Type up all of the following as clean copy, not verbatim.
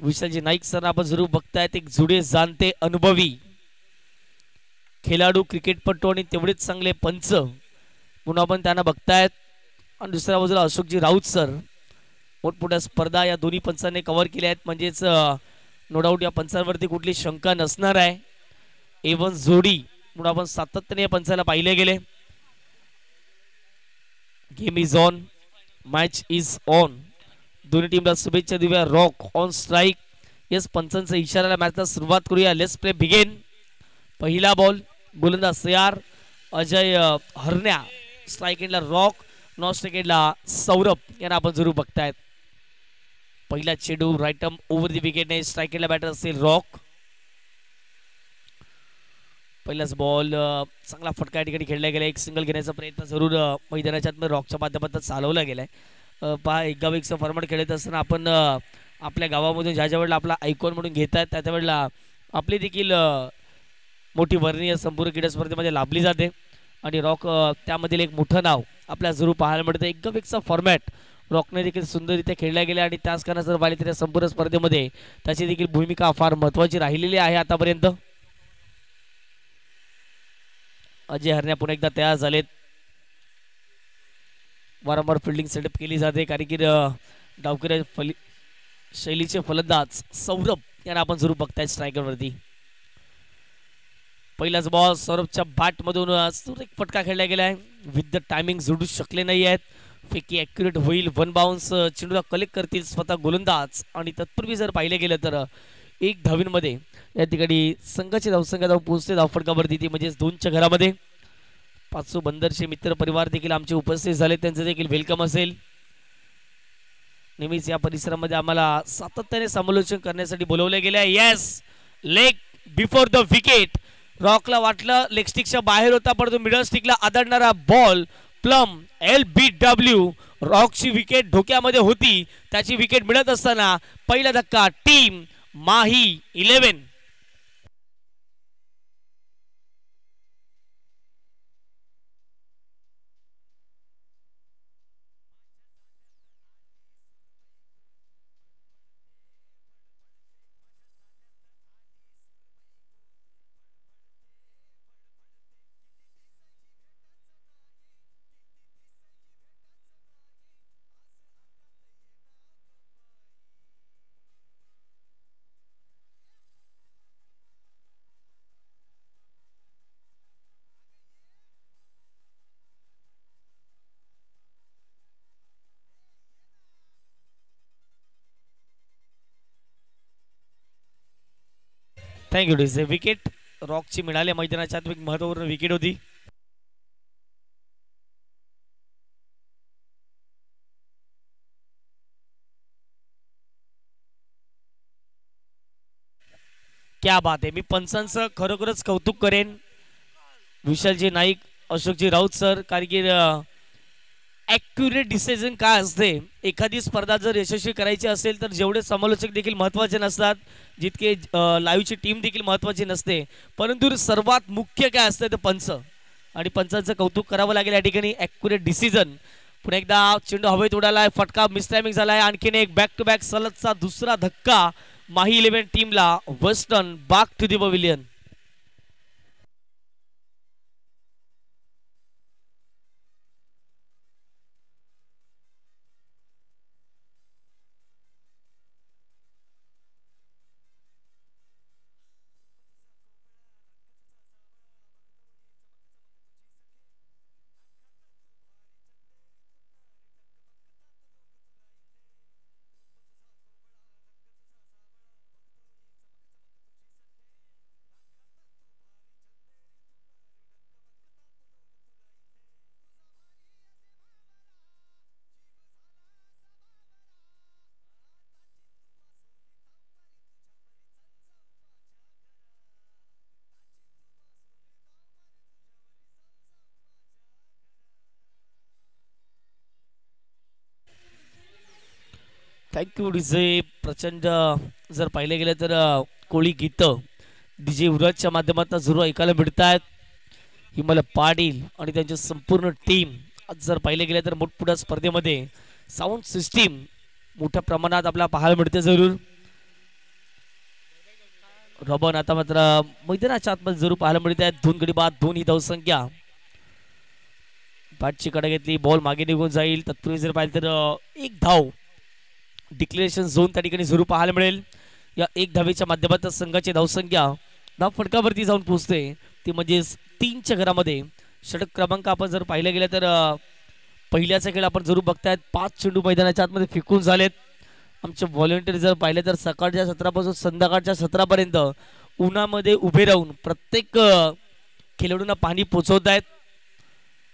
विशालजी Naik sir आपण जरूर बघतायत, एक जुडे जाणते अनुभवी खेळाडू, क्रिकेटपटू आणि तेवढेच चांगले पंच म्हणून आपण त्यांना बघतायत. आणि दुसऱ्या बाजूला अशोकजी राऊत सर, मोठमोठ्या स्पर्धा या दोन्ही पंचांनी कव्हर केल्या आहेत, म्हणजेच नो डाऊट या पंचांवरती कुठली शंका नसणार आहे. एवन जोडी म्हणून आपण सातत्याने या पंचाला पाहिले गेले. Game is on, match is on. दोन्ही टीमला शुभेच्छा देऊया. Rock on strike. येस, पंचांचा इशाऱ्याला मॅचला सुरुवात करूया. Let's play begin. पहिला बॉल, गोलंदाज तयार. अजय हरण्या स्ट्राईक एंडला रॉक, नॉन स्ट्राईक एंडला सौरभ यांना आपण जरूर बघतायत. पहिला चेंडू राईट आर्म ओव्हर दी विकेटने. स्ट्राईक एंडला बॅटर असेल रॉक. पहिलाच बॉल चांगला फटका या ठिकाणी खेळला गेला. एक सिंगल घेण्याचा प्रयत्न जरूर मैदानाच्या आतमध्ये रॉकच्या माध्यमातून चालवला गेलाय. पहा, एक गाव एकचा फॉर्मॅट खेळत असताना आपण आपल्या गावामधून ज्या वेळेला आपला आयकॉन म्हणून घेतात त्या वेळेला आपली देखील मोठी वर्णीय संपूर्ण क्रीडा स्पर्धेमध्ये लाभली जाते आणि रॉक त्यामधील एक मोठं नाव आपल्याला जरूर पाहायला मिळतं. एक गाव एकचा फॉर्मॅट रॉकने देखील सुंदररित्या खेळला गेला आणि त्याच कारणाने जर पाहिलं तर या संपूर्ण स्पर्धेमध्ये त्याची देखील भूमिका फार महत्त्वाची राहिलेली आहे आतापर्यंत. अजय हरण्या पुन्हा एकदा तयार झालेत. वारंवार फिल्डिंग सेटअप केली जाते कारण की डावकऱ्या शैलीचे फलंदाज सौरभ यांना आपण जरूर बघताय स्ट्रायकरवरती. पहिलाच बॉल सौरभच्या बॅटमधून एक फटका खेळला गेला आहे. विथ द टायमिंग जोडू शकले नाही आहेत. फेकी ॲक्युरेट होईल. वन बाउन्स चेंडूला कलेक्ट करतील स्वतः गोलंदाज आणि तत्पूर्वी जर पाहिले गेलं तर एक धावींमध्ये या ठिकाणी संघाची धावसंख्या धाव पोहोचते धावफटकावरती ती म्हणजेच 2च्या घरामध्ये. पाचू बंदरचे मित्र परिवार देखील आमचे उपस्थित झाले, त्यांचं देखील वेलकम असेल. नेहमीच या परिसरामध्ये आम्हाला सातत्याने समालोचन करण्यासाठी बोलवले गेले आहे. Yes, leg before the wicket. रॉकला वाटलं लेग स्टिकच्या बाहेर होता, परंतु मिडल स्टिकला आदळणारा बॉल प्लम LBW. रॉकची विकेट धोक्यामध्ये होती, त्याची विकेट मिळत असताना पहिला धक्का team Mahi 11. Thank you DJ. Wicket रॉकची मिळाली मैदानाच्या आत, एक महत्त्वपूर्ण विकेट होती. क्या बात आहे. मी पंचांचं खरोखरच कौतुक करेन. विशालजी नाईक, अशोकजी राऊत सर, कारण की ॲक्युरेट डिसिजन काय असते. एखादी स्पर्धा जर यशस्वी करायची असेल तर जेवढे समालोचक देखील महत्त्वाचे नसतात, जितके लाईव्हची टीम देखील महत्त्वाची नसते, परंतु सर्वात मुख्य काय असतं ते पंच. आणि पंचांचं कौतुक करावं लागेल या ठिकाणी. Accurate decision. पुन्हा एकदा चेंडू हवेत उडालाय, फटका मिसटायमिंग झालाय. आणखीन एक बॅक टू बॅक सलगचा दुसरा धक्का माही 11 टीमला. Western back to the pavilion. Thank you DJ. प्रचंड जर पाहिले गेलं तर कोळी गीतं डीजे युवराजच्या माध्यमातून जरूर ऐकायला मिळत आहेत. हिमालय पाटील आणि त्यांची संपूर्ण टीम आज जर पाहिले गेले तर मोठमोठ्या स्पर्धेमध्ये साऊंड सिस्टीम मोठ्या प्रमाणात आपल्याला पाहायला मिळते. जरूर रॉबन आता मात्र मैदानाच्या आतमध्ये जरूर पाहायला मिळते. 2 गडी बाद 2 ही धावसंख्या. बॅटची कडा घेतली, बॉल मागे निघून जाईल. तत्पूर्वी जर पाहिलं तर एक धाव डिक्लेरेशन झोन त्या ठिकाणी जरूर पाहायला मिळेल. या एक धावेच्या माध्यमातून संघाची धावसंख्या धाव फटकावरती जाऊन पोहोचते. ती म्हणजे 3च्या घरामध्ये. षटक क्रमांक आपण जर पाहिलं गेलं तर पहिल्याचा खेळ आपण जरूर बघतायत. 5 चेंडू मैदानाच्या आतमध्ये फेकून झालेत. आमचे व्हॉलेंटियर जर पाहिले तर सकाळच्या 17पासून संध्याकाळच्या 17पर्यंत उन्हामध्ये उभे राहून प्रत्येक खेळाडूंना पाणी पोचवत आहेत.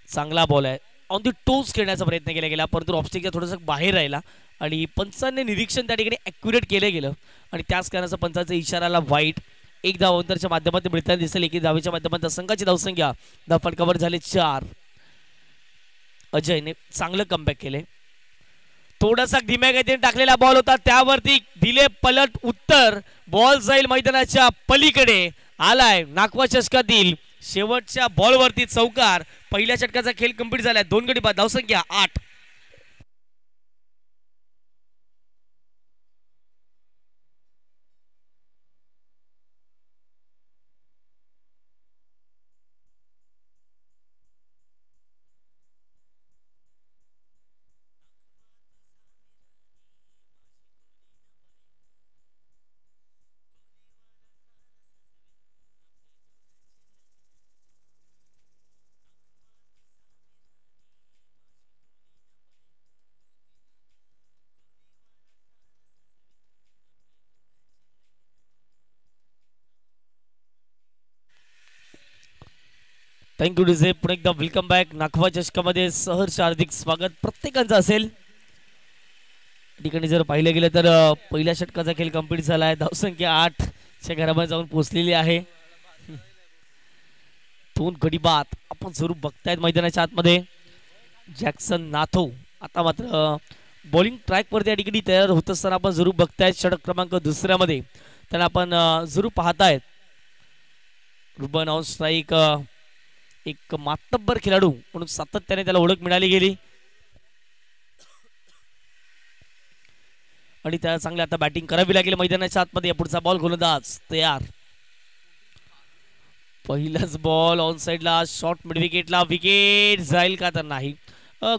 चांगला बॉल आहे. ऑन दी टोज खेळण्याचा प्रयत्न केला गेला, परंतु ऑब्स्टिकच्या थोडंसं बाहेर राहिला आणि पंचांनी निरीक्षण त्या ठिकाणी ॲक्युरेट केलं गेलं आणि त्याच कारणाचा पंचांचा इशाराला वाईट. एक धाव अंतरच्या माध्यमातून मिळताना दिसेल. एक धावेच्या माध्यमातून संघाची धावसंख्या धाव फटकावर झाले 4. अजयने चांगलं कमबॅक केले. थोडासा धीम्या गतीने टाकलेला बॉल होता, त्यावरती दिले पलट उत्तर. बॉल जाईल मैदानाच्या पलीकडे. आलाय नागवा चषकातील शेवटच्या बॉलवरती चौकार. पहिल्या षटकाचा खेळ कंप्लीट झालाय. 2 गडी बाद धावसंख्या 8. Thank you DJ. पुन्हा एकदा वेलकम बॅक. नागवा चषकामध्ये सहर्ष हार्दिक स्वागत प्रत्येकाचं असेल. ठिकाणी जर पाहिलं गेलं तर पहिल्या षटकाचा खेळ कंप्लीट झाला आहे. धावसंख्या 8च्या घरामध्ये जाऊन पोहोचलेली आहे. 2 गडी बाद आपण जरूर बघतायत मैदानाच्या आतमध्ये. जॅक्सन नाथो आता मात्र बॉलिंग ट्रॅकवरती या ठिकाणी तयार होत असताना आपण जरूर बघतायत. षटक क्रमांक 2मध्ये त्यांना आपण जरूर पाहतायत. रुबन ऑन स्ट्राईक एक मातब्बर खेळाडू म्हणून सातत्याने त्याला ओळख मिळाली गेली आणि त्याला चांगली आता बॅटिंग करावी लागेल मैदानाच्या आतमध्ये. पुढचा बॉल गोलंदाज तयार. पहिलाच बॉल ऑन साइडला शॉर्ट मिड विकेटला. विकेट जाईल का तर नाही.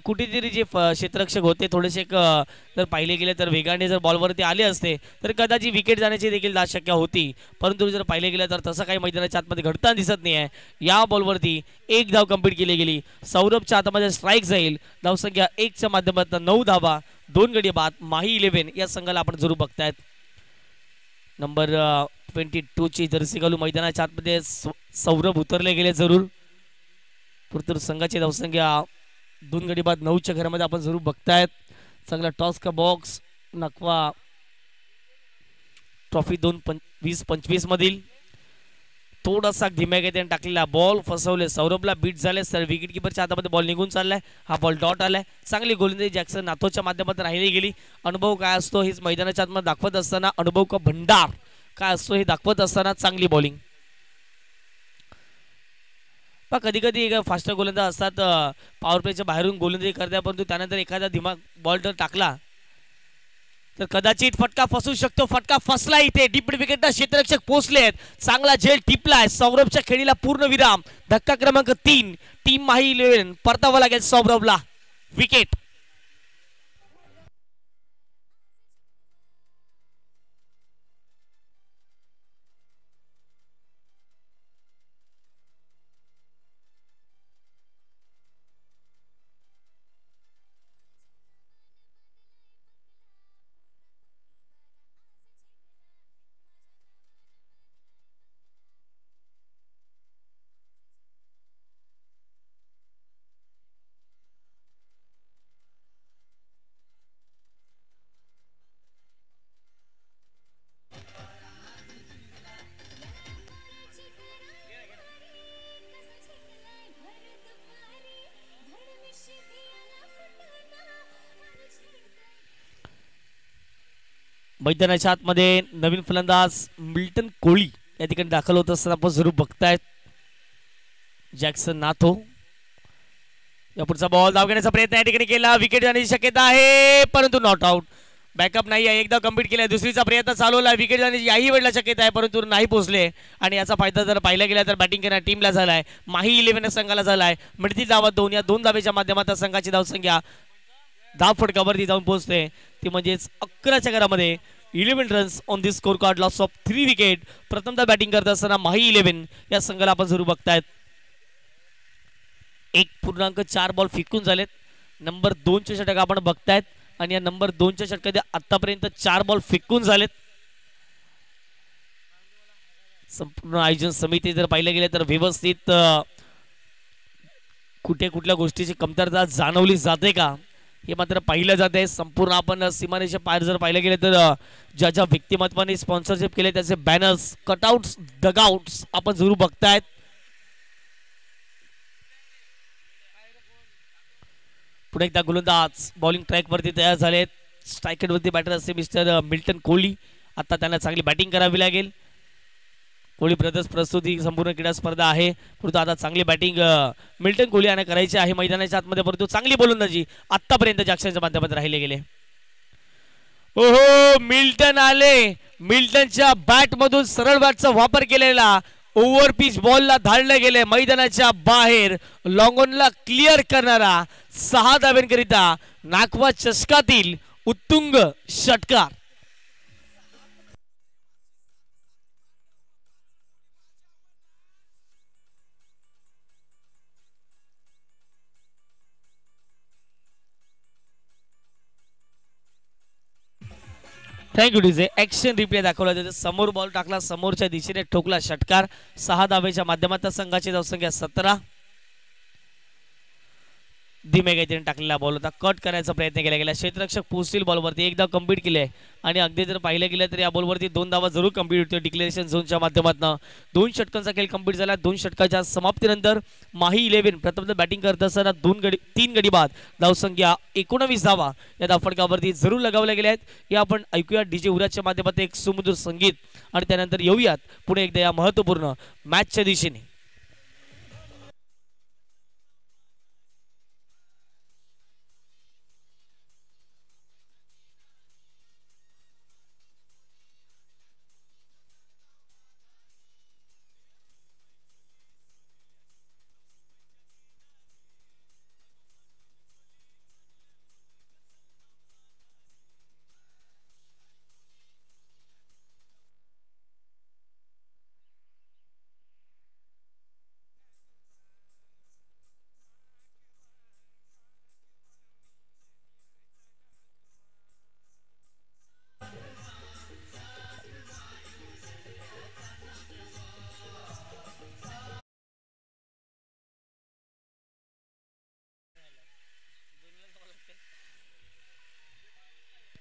कुठेतरी जे क्षेत्ररक्षक होते थोडेसे जर पाहिले गेले तर वेगाने जर बॉलवरती आले असते तर कदाचित विकेट जाण्याची देखील शक्यता होती, परंतु जर पाहिले गेलं तर तसं काही मैदानाच्या आतमध्ये घडताना दिसत नाही आहे. या बॉलवरती एक धाव कंप्लीट केली गेली. सौरभच्या हातामध्ये स्ट्राईक जाईल. धावसंख्या 1च्या माध्यमातून 9 धावा 2 गडी बाद. माही 11 या संघाला आपण जरूर बघतायत. नंबर 22 ची जर्सी घालून मैदानाच्या आतमध्ये सौरभ उतरले गेले जरूर. पुरतूर संघाची धावसंख्या 2 गडी बाद 9च्या घरामध्ये आपण जरूर बघतायत. चांगला टॉस का बॉक्स नकवा ट्रॉफी 2025 मधील. थोडासा धीम्या गतीने टाकलेला बॉल फसवले. सौरभला बीट झाले सर. विकेट किपरच्या हातामध्ये बॉल निघून चाललाय. हा बॉल डॉट आलाय. चांगली गोलंदाजी जॅक्सन नाथोच्या माध्यमातून राहिली गेली. अनुभव काय असतो हेच मैदानाच्या आतमध्ये दाखवत असताना, अनुभव का भंडार काय असतो हे दाखवत असताना चांगली बॉलिंग. कधी कधी फास्टर गोलंदाज असतात पॉवर प्लेच्या बाहेरून गोलंदाजी करतात, परंतु त्यानंतर एखादा दिमाग बॉल जर टाकला तर कदाचित फटका फसू शकतो. फटका फसला इथे. डीप विकेटला क्षेत्ररक्षक पोहोचलेत. चांगला झेल टिपलाय. सौरभच्या खेळीला पूर्ण विराम. धक्का क्रमांक 3. टीम माही 11 परतावं लागेल सौरभला. विकेट. मैदानाच्या आतमध्ये नवीन फलंदाज मिल्टन कोळी या ठिकाणी दाखल होत असताना आपण जरूर बघतायत. जॅक्सन नाथो या पुढचा बॉल धाव घेण्याचा प्रयत्न या ठिकाणी केला. विकेट जाण्याची शक्यता आहे परंतु नॉट आउट. बॅकअप नाही आहे, एकदा कम्प्लीट केलाय, दुसरीचा प्रयत्न चालवला, विकेट जाण्याची याही वेळेला शक्यता आहे परंतु नाही पोहोचले आणि याचा फायदा जर पाहिला गेला तर बॅटिंग करणाऱ्या टीमला झालाय, माही 11 संघाला झालाय. मिळतील धावा 2, या 2 धावेच्या माध्यमातून संघाची धावसंख्या 10 फटकावरती जाऊन पोहोचते, ती म्हणजेच 11च्या घरामध्ये 11 runs on this score card, loss of 3 wicket. प्रथमतः बॅटिंग करत असताना माही 11 या संघाला आपण जरूर बघतायत. 1.4 बॉल फेकून झालेत. नंबर 2चे षटक आपण बघतायत आणि या नंबर 2च्या षटकात आतापर्यंत 4 बॉल फेकून झालेत. संपूर्ण आयोजन समिती जर पाहिलं गेलं तर व्यवस्थित कुठे कुठल्या गोष्टीची कमतरता जाणवली जाते का हे मात्र पाहिलं जाते. संपूर्ण आपण सीमारेषे पार जर पाहिलं गेलं तर ज्या ज्या व्यक्तिमत्वाने स्पॉन्सरशिप केले त्याचे बॅनर्स, कटआउट्स, डगआउट्स आपण जरूर बघतायत. पुढे एकदा गोलंदाज बॉलिंग ट्रॅक वरती तयार झालेत. स्ट्रायकेट वरती बॅटर असते मिस्टर मिल्टन कोहली. आता त्यांना चांगली बॅटिंग करावी लागेल. कोहली ब्रदर्स प्रस्तुती संपूर्ण क्रीडा स्पर्धा आहे परंतु आता चांगली बॅटिंग मिल्टन कोहली यांना करायची आहे मैदानाच्या आतमध्ये परंतु चांगली गोलंदाजी आतापर्यंत जॅक्सनच्या माध्यमातून राहिले गेले. ओहो, मिल्टन आले. मिल्टनच्या बॅट मधून सरळ बॅटचा वापर केलेला ओव्हर पिच बॉलला धाडलं गेले मैदानाच्या बाहेर. लॉंगॉनला क्लिअर करणारा 6 धावांकरिता नागवा चषकातील उत्तुंग षटकार. Thank you DJ. ऍक्शन रिप्ले दाखवला जातो. समोर बॉल टाकला, समोरच्या दिशेने ठोकला, षटकार. 6 धावेच्या माध्यमातून संघाची धावसंख्या 17. धीमे गतीने टाकलेला बॉल होता, कट करण्याचा प्रयत्न केला गेला. क्षेत्ररक्षक पोहोचतील बॉलवरती, एकदा कंप्लीट केले आणि अगदी जर पाहिलं गेलं तर या बॉलवरती 2 धावा जरूर कंप्लीट होते डिक्लेरेशन झोनच्या माध्यमातून. 2 षटकांचा खेळ कंप्लीट झाला. 2 षटकाच्या समाप्तीनंतर माही 11 प्रथम बॅटिंग करत असताना 3 गडी बाद धावसंख्या 19 धावा या धावफटकावरती जरूर लगावल्या गेल्या आहेत. या आपण ऐकूया डीजे उराजच्या माध्यमातून एक सुमधुर संगीत आणि त्यानंतर येऊयात पुढे एकदा या महत्त्वपूर्ण मॅचच्या दिशेने.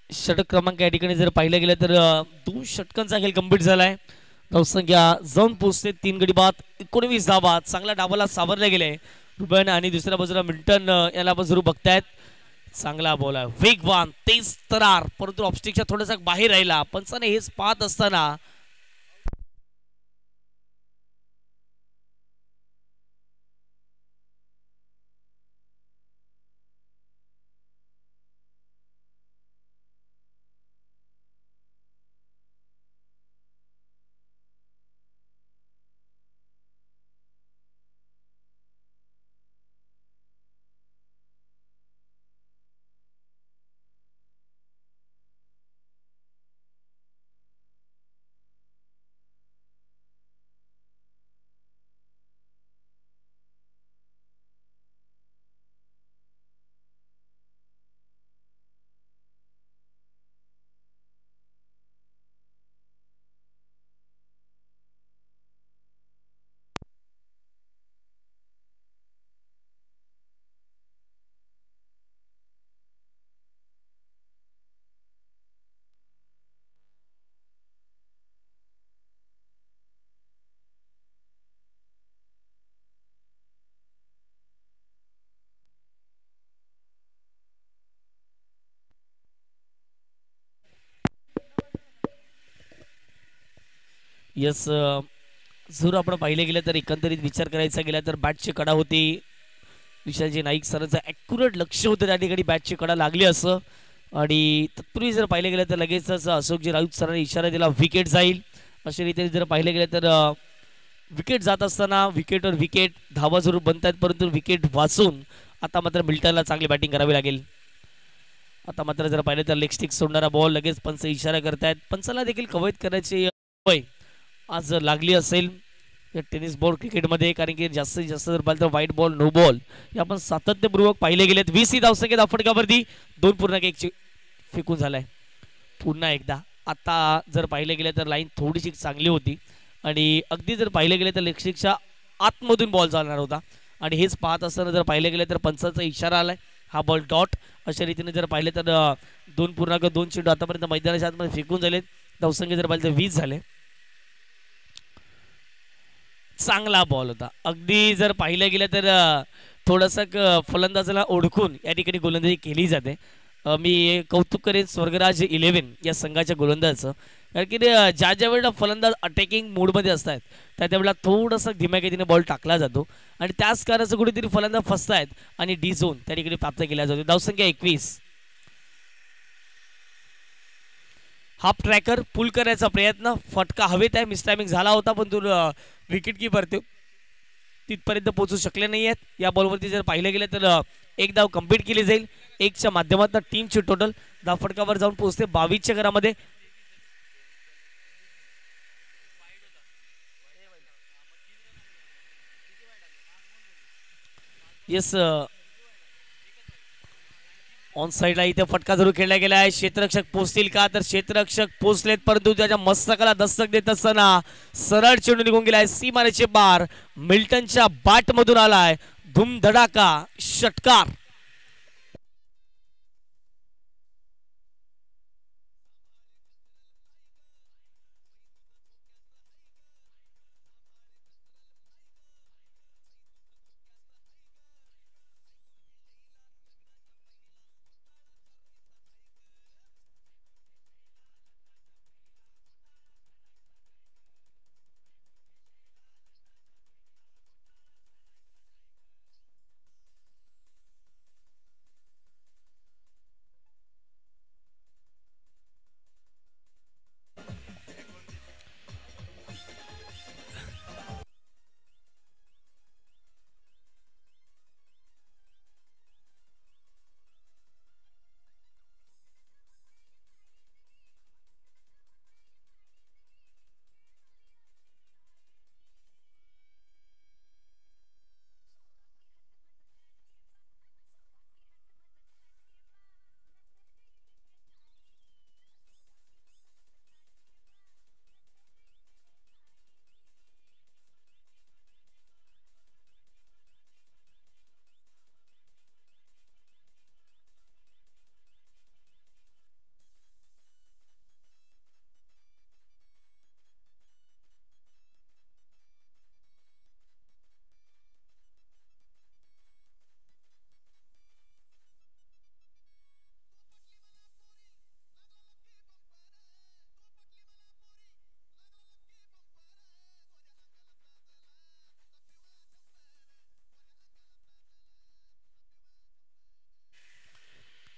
षटक क्रमांक या ठिकाणी जर पाहिलं गेलं तर 2 षटकांचा खेळ कंप्लीट झालाय. धावसंख्या जाऊन पोहोचते 3 गडी बाद 19 धावा. चांगला डावाला सावरले गेले रुबन आणि दुसऱ्या बाजूला मिल्टन याला आपण जरूर बघतायत. चांगला बॉल आहे, वेगवान, तेज तरार, परंतु ऑब्स्टिकच्या थोडासा बाहेर राहिला. पंचाने हेच पाहत असताना यस जर आपण पाहिले गेलं तर एकंदरीत विचार करायचा गेला तर बॅटची कडा होती. विशालजी नाईक सरांचं ॲक्युरेट लक्ष होतं त्या ठिकाणी बॅटची कडा लागली असं आणि तत्पूर्वी जर पाहिलं गेलं तर लगेचच अशोकजी राऊत सरांनी इशारा दिला विकेट जाईल अशा रीतीने जर पाहिलं गेलं तर विकेट जात असताना विकेटवर विकेट धावा जरूर बनतात परंतु विकेट वाचून आता मात्र मिल्टनला चांगली बॅटिंग करावी लागेल. आता मात्र जर पाहिलं तर लेग स्टिक सोडणारा बॉल लगेच पंच इशारा करतायत. पंचाला देखील कवयित करायची वय आज लागली असेल या टेनिस बॉल क्रिकेटमध्ये कारण की जास्तीत जास्त जर पाहिलं तर व्हाईट बॉल नो बॉल हे आपण सातत्यपूर्वक पाहिले गेलेत. 20 ही धावसंख्या धावफटकावरती 2.1 फेकून झालाय. पुन्हा एकदा आता जर पाहिलं गेलं तर लाईन थोडीशी चांगली होती आणि अगदी जर पाहिलं गेलं तर लेगस्टिकच्या आतमधून बॉल चालणार होता आणि हेच पाहत असताना जर पाहिलं गेलं तर पंचाचा इशारा आलाय हा बॉल डॉट अशा रीतीने जर पाहिलं तर 2.2 चेंडू आतापर्यंत मैदानाच्या आतमध्ये फेकून झालेत. धावसंख्या जर पाहिलं तर 20 झाले. चांगला बॉल होता. अगदी जर पाहिलं गेलं तर थोडंसं फलंदाजाला ओळखून या ठिकाणी गोलंदाजी केली जाते. मी कौतुक करेन स्वर्गराज 11 या संघाच्या गोलंदाजाचं कारण की ज्या ज्या वेळेला फलंदाज अटॅकिंग मोडमध्ये असतात त्यावेळेला थोडासा धीम्या गतीने बॉल टाकला जातो आणि त्याच कारणाचं कुठेतरी फलंदाज फसतायत आणि डी झोन त्या ठिकाणी प्राप्त केला जातो. धावसंख्या 21. हाफ ट्रॅकर पुल करण्याचा प्रयत्न फटका हवेत आहे मिसटायमिंग झाला होता पण तो विकेट कीपर तिथपर्यंत पोहोचू शकले नाही आहेत. या बॉलवरती जर पाहिलं गेलं तर एक धाव कंप्लीट केली जाईल. 1च्या माध्यमातून टीमची टोटल धाव फटकावर जाऊन पोहोचते 22च्या घरामध्ये. येस ऑन साइडला इथे फटका जरूर खेळला गेला आहे. क्षेत्ररक्षक पोहोचतील का तर क्षेत्ररक्षक पोहोचलेत परंतु त्याच्या मस्तकाला दस्तक देत असताना सरळ चेंडू निघून गेलाय सीमारेषे पार. मिल्टनच्या बॅट मधून आलाय धुमधडाका षटकार.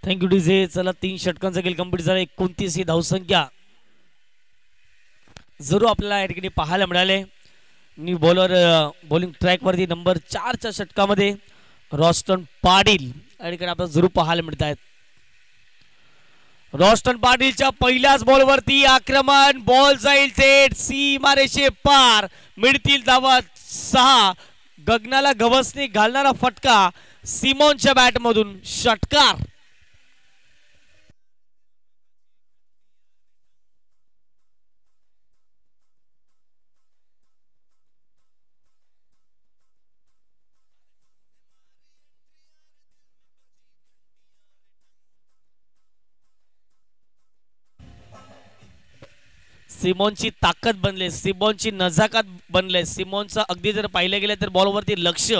Thank you DJ. चला 3 षटकांचा खेळ कंप्लीट झाला. 29 ही धावसंख्या जरूर आपल्याला या ठिकाणी पाहायला मिळाले. न्यू बॉलर बॉलिंग ट्रॅक वरती नंबर 4च्या षटकामध्ये रॉस्टन पाटील या ठिकाणी आपल्याला जरूर पाहायला मिळत आहेत. रॉस्टन पाटीलच्या पहिल्याच बॉलवरती आक्रमण बॉल जाईल थेट सीमारेषे पार. मिळतील धावा 6. गगनाला गवसणी घालणारा फटका सिमोनच्या बॅट मधून षटकार. सिमोनची ताकद बनले सिमोनची नजाकत बनले. सिमोनचं अगदी जर पाहिलं गेलं तर बॉलवरती लक्ष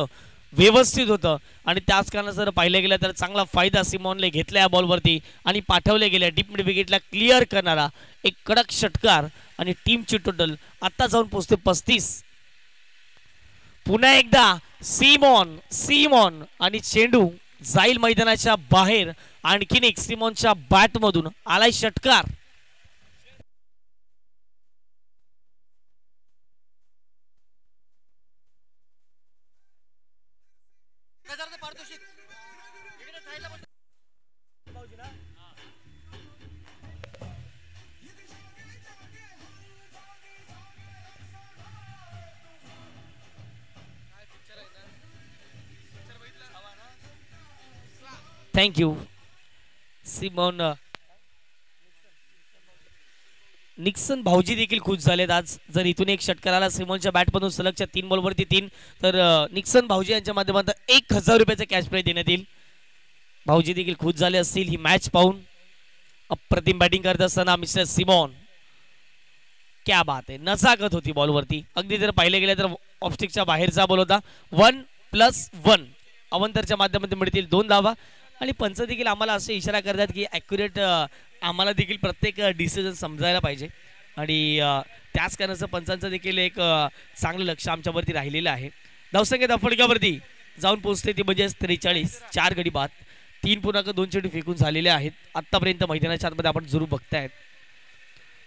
व्यवस्थित होतं आणि त्याच कारणानं जर पाहिलं गेलं तर चांगला फायदा सिमोनने घेतला या बॉलवरती आणि पाठवले गेले डीप मिड विकेटला क्लिअर करणारा एक कडक षटकार आणि टीमची टोटल आता जाऊन पोहोचते 35. पुन्हा एकदा सिमोन आणि चेंडू जाईल मैदानाच्या बाहेर. आणखीन एक सिमोनच्या बॅट मधून आलाय षटकार. थँक्यू सिमोन. निक्सन भाऊजी देखील खुश झालेत आज. जर इथून एक षटकार आला सिमोनच्या बॅटमधून सलगच्या 3 बॉलवरती 3, तर निक्सन भाऊजी यांच्या माध्यमातून 1000 रुपयाचे कॅश प्राइज देण्यात येईल. भाऊजी देखील खुश झाले असतील ही मॅच पाहून. अप्रतिम बॅटिंग करत असताना मिस्टर सिमोन, क्या बात आहे. नजाकत होती बॉलवरती. अगदी जर पाहिले गेले तर ऑफस्टिकच्या बाहेरचा बॉल होता. 1+1 अवंतरच्या माध्यमातून मिळतील 2 धावा. आणि पंच देखील आम्हाला असे इशारा करतात की ॲक्युरेट आम्हाला देखील प्रत्येक डिसिजन समजायला पाहिजे. आणि त्याच कारणाचं पंचांचं देखील एक चांगलं लक्ष आमच्यावरती राहिलेलं आहे. धावसंख्या फटक्यावरती जाऊन पोहोचते ती म्हणजे 43. 4 गडी बाद, 3.2 चेंडू फेकून झालेले आहेत आतापर्यंत मैदानाच्या आतमध्ये आपण जरूर बघतायत.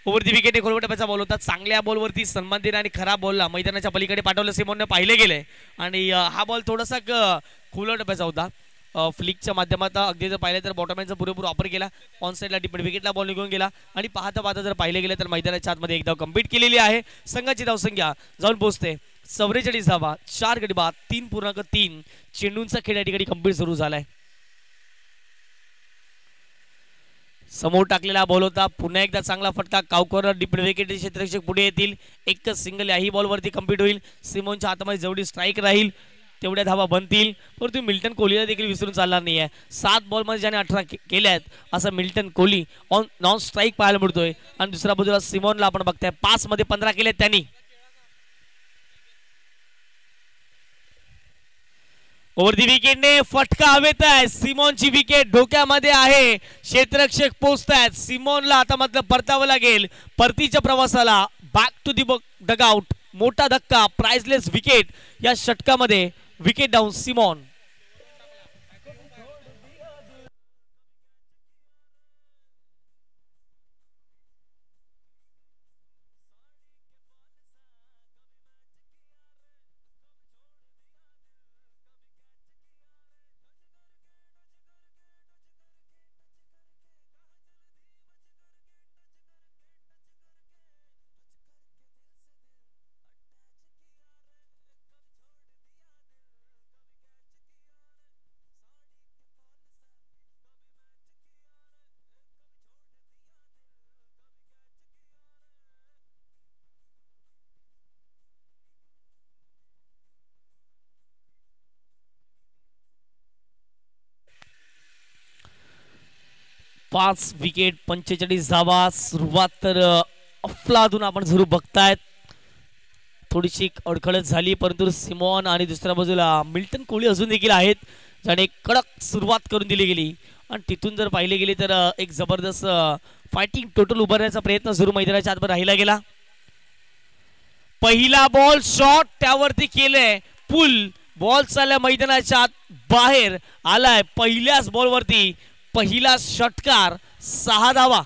ओव्हर दी विकेट एक टप्प्याचा बॉल होता. चांगल्या बॉलवरती सन्मान देणं आणि खराब बॉलला मैदानाच्या पलीकडे पाठवलं सिमोनने पाहिले गेले. आणि हा बॉल थोडासा खुला टप्प्याचा होता. फ्लिकच्या माध्यमातून अगदी जर पाहिलं तर बॉटमॅनचा पुरेपूर वापर केला. ऑन साईडला डिपेंड विकेटला बॉल निघून गेला. आणि पाहता पाहता जर पाहिले गेले तर मैदानाच्या आतमध्ये एक धाव कंप्लीट केलेली आहे. संघाची धावसंख्या जाऊन पोहोचते 44 धावा. 4 गडी बाद, 3.3 चेंडूंचा खेळ या ठिकाणी कंप्लीट सुरू झालाय. समोर टाकलेला बॉल होता. पुन्हा एकदा चांगला फटका. कावकर डिपेंड विकेट क्षेत्ररक्षक पुढे येतील. एकच सिंगल याही बॉलवरती कंप्लीट होईल. सिमोनच्या हातामध्ये जेवढी स्ट्राईक राहील तेवढ्या धावा बनतील. परंतु मिल्टन कोहलीला देखील विसरून चालणार नाही आहे. 7 बॉलमध्ये ज्याने 18 केल्या आहेत असा Milton Kohli on non strike पाहायला मिळतोय. आणि दुसऱ्या बाजूला सिमोनला आपण बघताय 5 मध्ये 15 केले त्यांनी. ओव्हर दी विकेटने फटका हवेत आहे. सिमोनची विकेट धोक्यामध्ये आहे. क्षेत्ररक्षक पोहोचतायत. सिमोनला आता मात्र परतावं लागेल. परतीच्या प्रवासाला बॅक टू दी डगआउट. मोठा धक्का. प्राइजलेस विकेट या षटकामध्ये. Wicket down Simon. पाच विकेट 45 धावा. सुरुवात तर अफलातून आपण जरूर बघतायत. थोडीशी अडखळत झाली परंतु सिमोन आणि दुसऱ्या बाजूला मिल्टन कोहली अजून देखील आहेत ज्याने कडक सुरुवात करून दिली गेली. आणि तिथून जर पाहिले गेले तर एक जबरदस्त फायटिंग टोटल उभारण्याचा प्रयत्न जरूर मैदानाच्या आतमध्ये राहिला गेला. पहिला बॉल शॉट त्यावरती केलंय. पुल बॉल चालल्या मैदानाच्या आत बाहेर आलाय. पहिल्याच बॉलवरती पहिला षटकार. 6 धावा.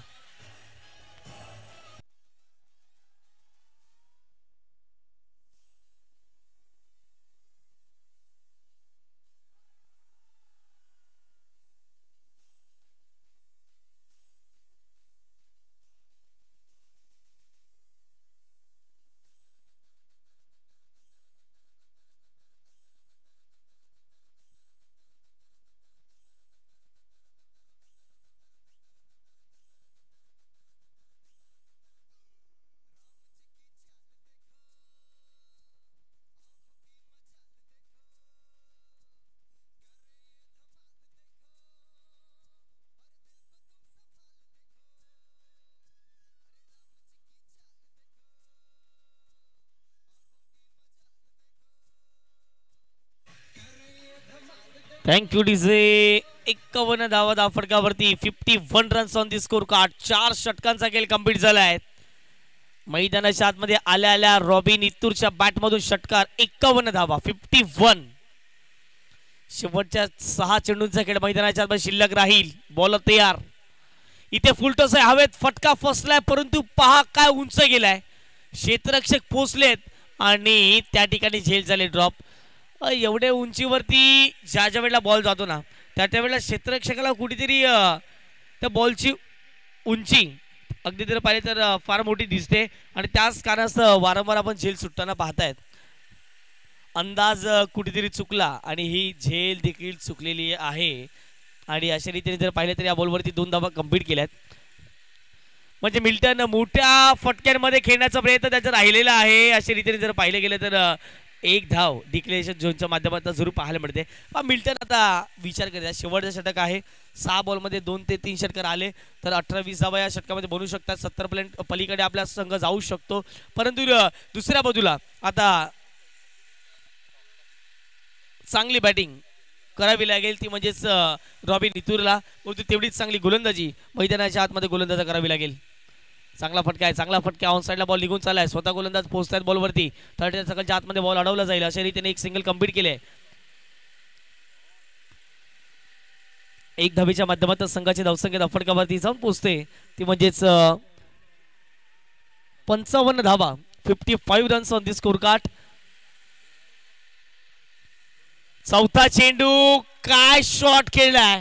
Thank you DJ. 51 धावा धाफटकावरती. 51 runs on the score card. 4 षटकांचा खेळ कंप्लीट झालाय. मैदानाच्या आतमध्ये आल्या आल्या रॉबिन इत्तूरच्या बॅटमधून षटकार. 51 धावा. 51. शेवटच्या 6 चेंडूंचा खेळ मैदानाच्या आत शिल्लक राहील. बॉलर तयार. इथे फुलटॉस आहे, हवेत फटका फसलाय परंतु पहा काय उंच गेलाय. क्षेत्ररक्षक पोचलेत आणि त्या ठिकाणी झेल झाले ड्रॉप. एवढ्या उंचीवरती ज्या ज्या वेळेला बॉल जातो ना त्या वेळेला क्षेत्ररक्षकाला कुठेतरी त्या बॉलची उंची अगदी जर पाहिले तर फार मोठी दिसते आणि त्याच कारणास्तव वारंवार आपण झेल सुटताना पाहतायत. अंदाज कुठेतरी चुकला आणि ही झेल देखील चुकलेली आहे. आणि अशा रीतीने जर पाहिलं तर या बॉलवरती 2 धावा कंप्लीट केल्यात. म्हणजे मिल्टन मोठ्या फटक्यांमध्ये खेळण्याचा प्रयत्न त्याचा राहिलेला आहे. अशा रीतीने जर पाहिलं गेलं तर 1 धाव डिक्लेरेशन झोनच्या माध्यमातून जरूर पाहायला मिळते. मिल्टन आता विचार करतात, शेवटचा षटक आहे. 6 बॉलमध्ये 2 ते 3 षटकर आले तर 18-20 धावा या षटकामध्ये बनवू शकतात. 70 पलीकडे आपला संघ जाऊ शकतो. परंतु दुसऱ्या बाजूला आता चांगली बॅटिंग करावी लागेल ती म्हणजेच रॉबिन इतूरला. तेवढीच चांगली गोलंदाजी मैदानाच्या आतमध्ये गोलंदाजी करावी लागेल. चांगला फटका आहे, चांगला फटका. ऑन साईडला बॉल निघून चाललाय. स्वतः गोलंदाज पोहोचतात बॉलवरती. थर्डच्या सगळ्याच्या आतमध्ये बॉल अडवला जाईल अशा रीतीने एक सिंगल कंप्लीट केले. 1 धावेच्या माध्यमातून संघाची धावसंख्या फटकावरती जाऊन पोहोचते ती म्हणजेच 55 धावा. 55 runs on the score card. चौथा चेंडू काय शॉट खेळलाय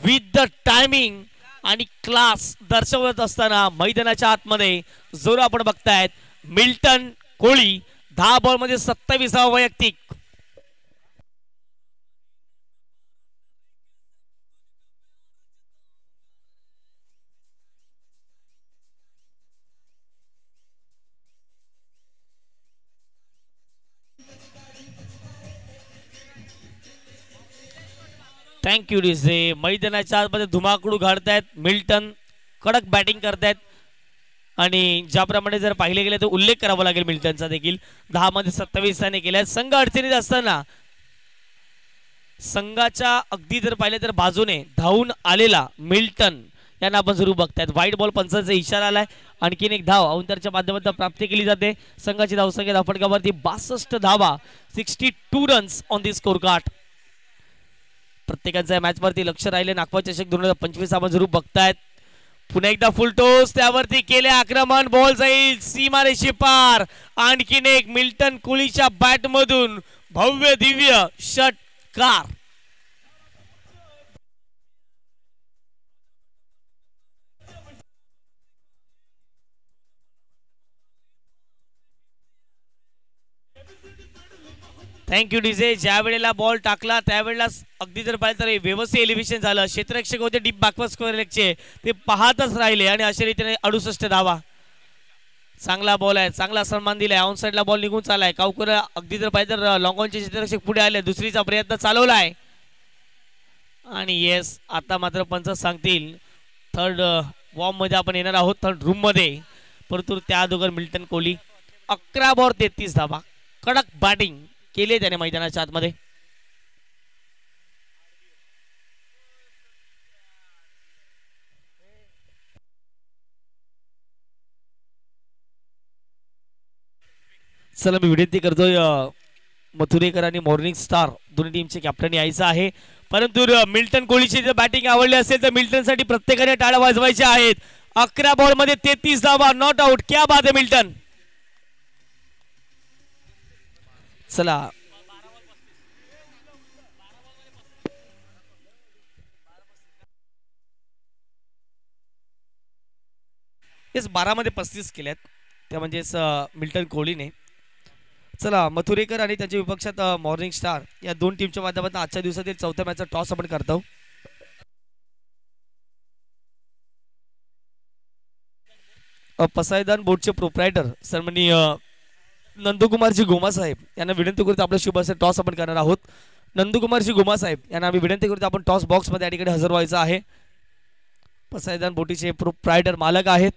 विथ द टायमिंग आणि क्लास दर्शवत असताना मैदानाच्या आतमध्ये जोर आपण बघतायत. मिल्टन कोळी 10 बॉलमध्ये 27 वैयक्तिक. Thank you DJ. मैदानाच्या आतमध्ये धुमाकूळ घालतायत. मिल्टन कडक बॅटिंग करतायत आणि ज्याप्रमाणे जर पाहिले गेले तर उल्लेख करावा लागेल मिल्टनचा देखील. 10 मध्ये 27 रन केल्या. संघ अडचणीत असताना संघाच्या अगदी जर पाहिले तर बाजूने धावून आलेला मिल्टन यांना आपण जरूर बघतायत. व्हाईट बॉल पंचांचा इशारा आलाय. आणखीन एक धाव अवंतरच्या माध्यमातून प्राप्त केली जाते. संघाची धावसंख्या फटकावरती 62 धावा. 62 runs on the score card. प्रत्येकाच्या मॅच वरती लक्ष राहिले. नागपूर चषक 2025 आपण जरूर बघतायत. पुन्हा एकदा फुल टॉस त्यावरती केले आक्रमण. बॉल जाईल सीमारेषे पार. आणखीन एक मिल्टन कोहलीच्या बॅट मधून भव्य दिव्य षटकार. Thank you DJ. ज्या वेळेला बॉल टाकला त्यावेळेला अगदी जर पाहिलं तर व्यवस्थित एलिव्हेशन झालं. क्षेत्ररक्षक होते डीप बॅकवर्ड स्क्वेअरचे ते पाहतच राहिले आणि अशा रीतीने 68 धावा. चांगला बॉल आहे, चांगला सन्मान दिलाय. ऑन साईडला बॉल निघून चाललाय. कावकर अगदी जर पाहिलं तर लॉंग ऑनचे क्षेत्ररक्षक पुढे आले. दुसरीचा प्रयत्न चालवलाय आणि येस आता मात्र पंच सांगतील थर्ड वॉर्म मध्ये आपण येणार आहोत, थर्ड रूम मध्ये. परंतु त्या अगोदर मिल्टन कोहली 11 बॉल 33 धावा. कडक बॅटिंग केले त्याने मैदानाच्या आतमध्ये. चला मी विनंती करतोय मथुरेकर आणि मॉर्निंग स्टार दोन्ही टीमचे कॅप्टन यायचं आहे. परंतु मिल्टन कोहलीची जर बॅटिंग आवडली असेल तर मिल्टन साठी प्रत्येकाने टाळ्या वाजवायच्या आहेत. 11 बॉल मध्ये 33 धावा. Not out. क्या बात आहे मिल्टन. चला येस 12 मध्ये 35 केल्यात त्या म्हणजेच मिल्टन कोहलीने. चला मथुरेकर आणि त्यांच्या विपक्षात मॉर्निंग स्टार या दोन टीमच्या माध्यमातून आजच्या दिवसातील चौथ्या मॅचचा टॉस आपण करतो. पसायदान बोर्डचे प्रोप्रायटर सन्माननीय नंदकुमारजी गोमा साहेब यांना विनंती करतो आपला शुभ असे टॉस आपण करणार आहोत. नंदकुमारजी गोमा साहेब यांना आम्ही विनंती करतो आपण टॉस बॉक्स मध्ये या ठिकाणी हजर व्हायचं आहे. पसायदान बोटीचे प्रोप्रायटर मालक आहेत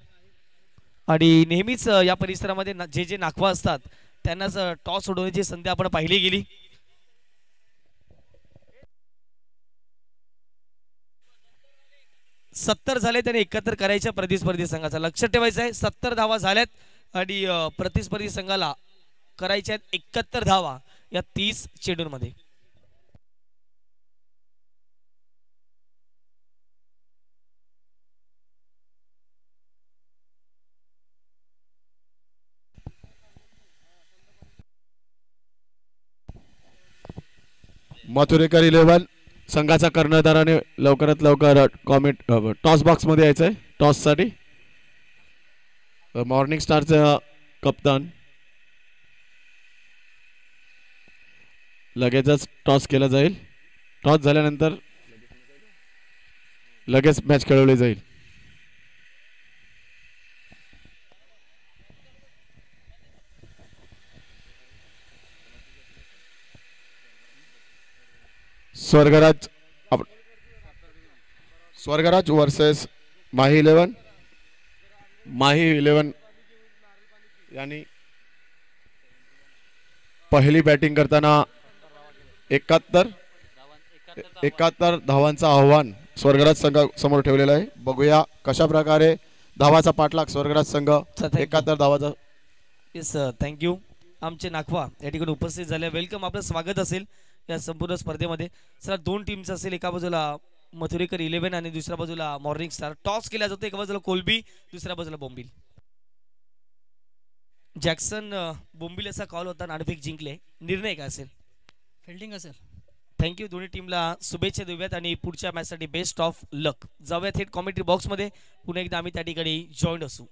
आणि नेहमीच या परिसरामध्ये जे जे नाखवा असतात त्यांनाच टॉस उडवण्याची संधी आपण पाहिली गेली. सत्तर झाले त्याने 71 करायच्या प्रतिस्पर्धी संघाचा. लक्ष ठेवायचं आहे 70 धावा झाल्यात आणि प्रतिस्पर्धी संघाला करायच्या 71 धावा या 30 चेंडूंमध्ये. मथुरेकर 11 संघाचा कर्णधाराने लवकरात लवकर कॉमेंट टॉस बॉक्स मध्ये यायचंय टॉस साठी. मॉर्निंग स्टारचा कप्तान लगेचच टॉस केला जाईल. टॉस झाल्यानंतर लगेच मॅच खेळवली जाईल. स्वर्गराज स्वर्गराज वर्सेस माही 11. माही 11 यांनी पहिली बॅटिंग करताना 71 धावांचं आव्हान स्वर्गराज संघ समोर ठेवलेलं आहे. बघूया कशा प्रकारे धावाचा पाठलाग स्वर्गराज संघ 71 धावाचा. Yes thank you. आमचे नाखवा या ठिकाणी उपस्थित झाले. वेलकम, आपलं स्वागत असेल या संपूर्ण स्पर्धेमध्ये. सर 2 टीम्स असेल, एका बाजूला मथुरेकर 11 आणि दुसऱ्या बाजूला मॉर्निंग स्टार. टॉस केला जातो, एका बाजूला कोलबी दुसऱ्या बाजूला बोंबिल. जॅक्सन बोंबिल असा कॉल होता, नाणेफेक जिंकले. निर्णय काय असेल? फिल्डिंग असेल. थँक्यू. दोन्ही टीमला शुभेच्छा देऊयात आणि पुढच्या मॅचसाठी बेस्ट ऑफ लक. जाऊयात थेट कॉमेंट्री बॉक्समध्ये. पुन्हा एकदा आम्ही त्या ठिकाणी जॉईंट असू.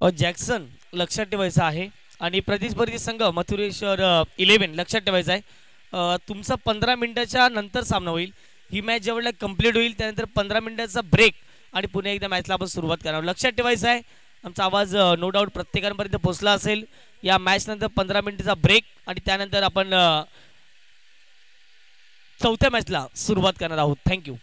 जॅक्सन लक्षात ठेवायचं आहे आणि प्रतिस्पर्धी संघ मथुरेश्वर 11 लक्षात ठेवायचं आहे. तुमचा 15 मिनिटाच्या नंतर सामना होईल. ही मॅच जेवढ्या कंप्लीट होईल त्यानंतर 15 मिनिटाचा ब्रेक आणि पुन्हा एकदा मॅचला आपण सुरुवात करावं. लक्षात ठेवायचं आहे. आमचा आवाज नो डाऊट प्रत्येकापर्यंत पोहोचला असेल. या मॅच नंतर 15 मिनिटाचा ब्रेक आणि त्यानंतर आपण चौथ्या मॅचला सुरुवात करणार आहोत. थँक्यू.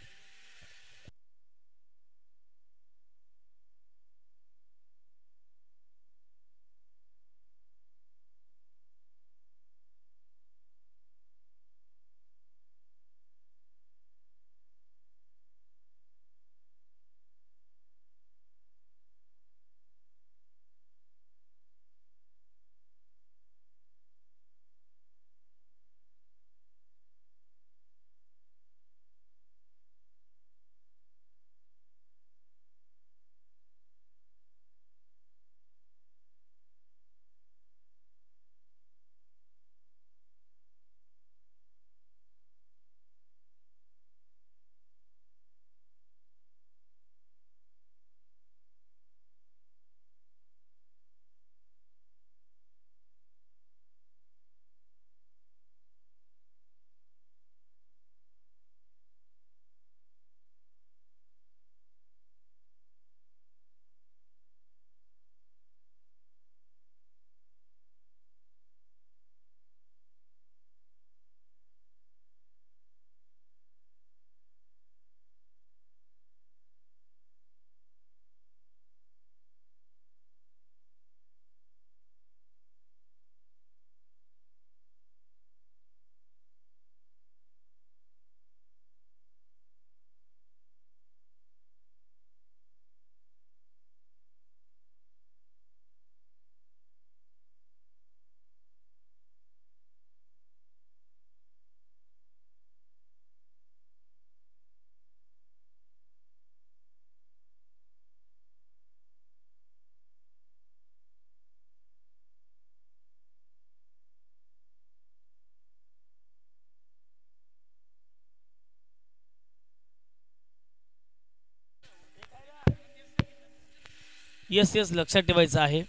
येस येस लक्षात ठेवायचं आहे.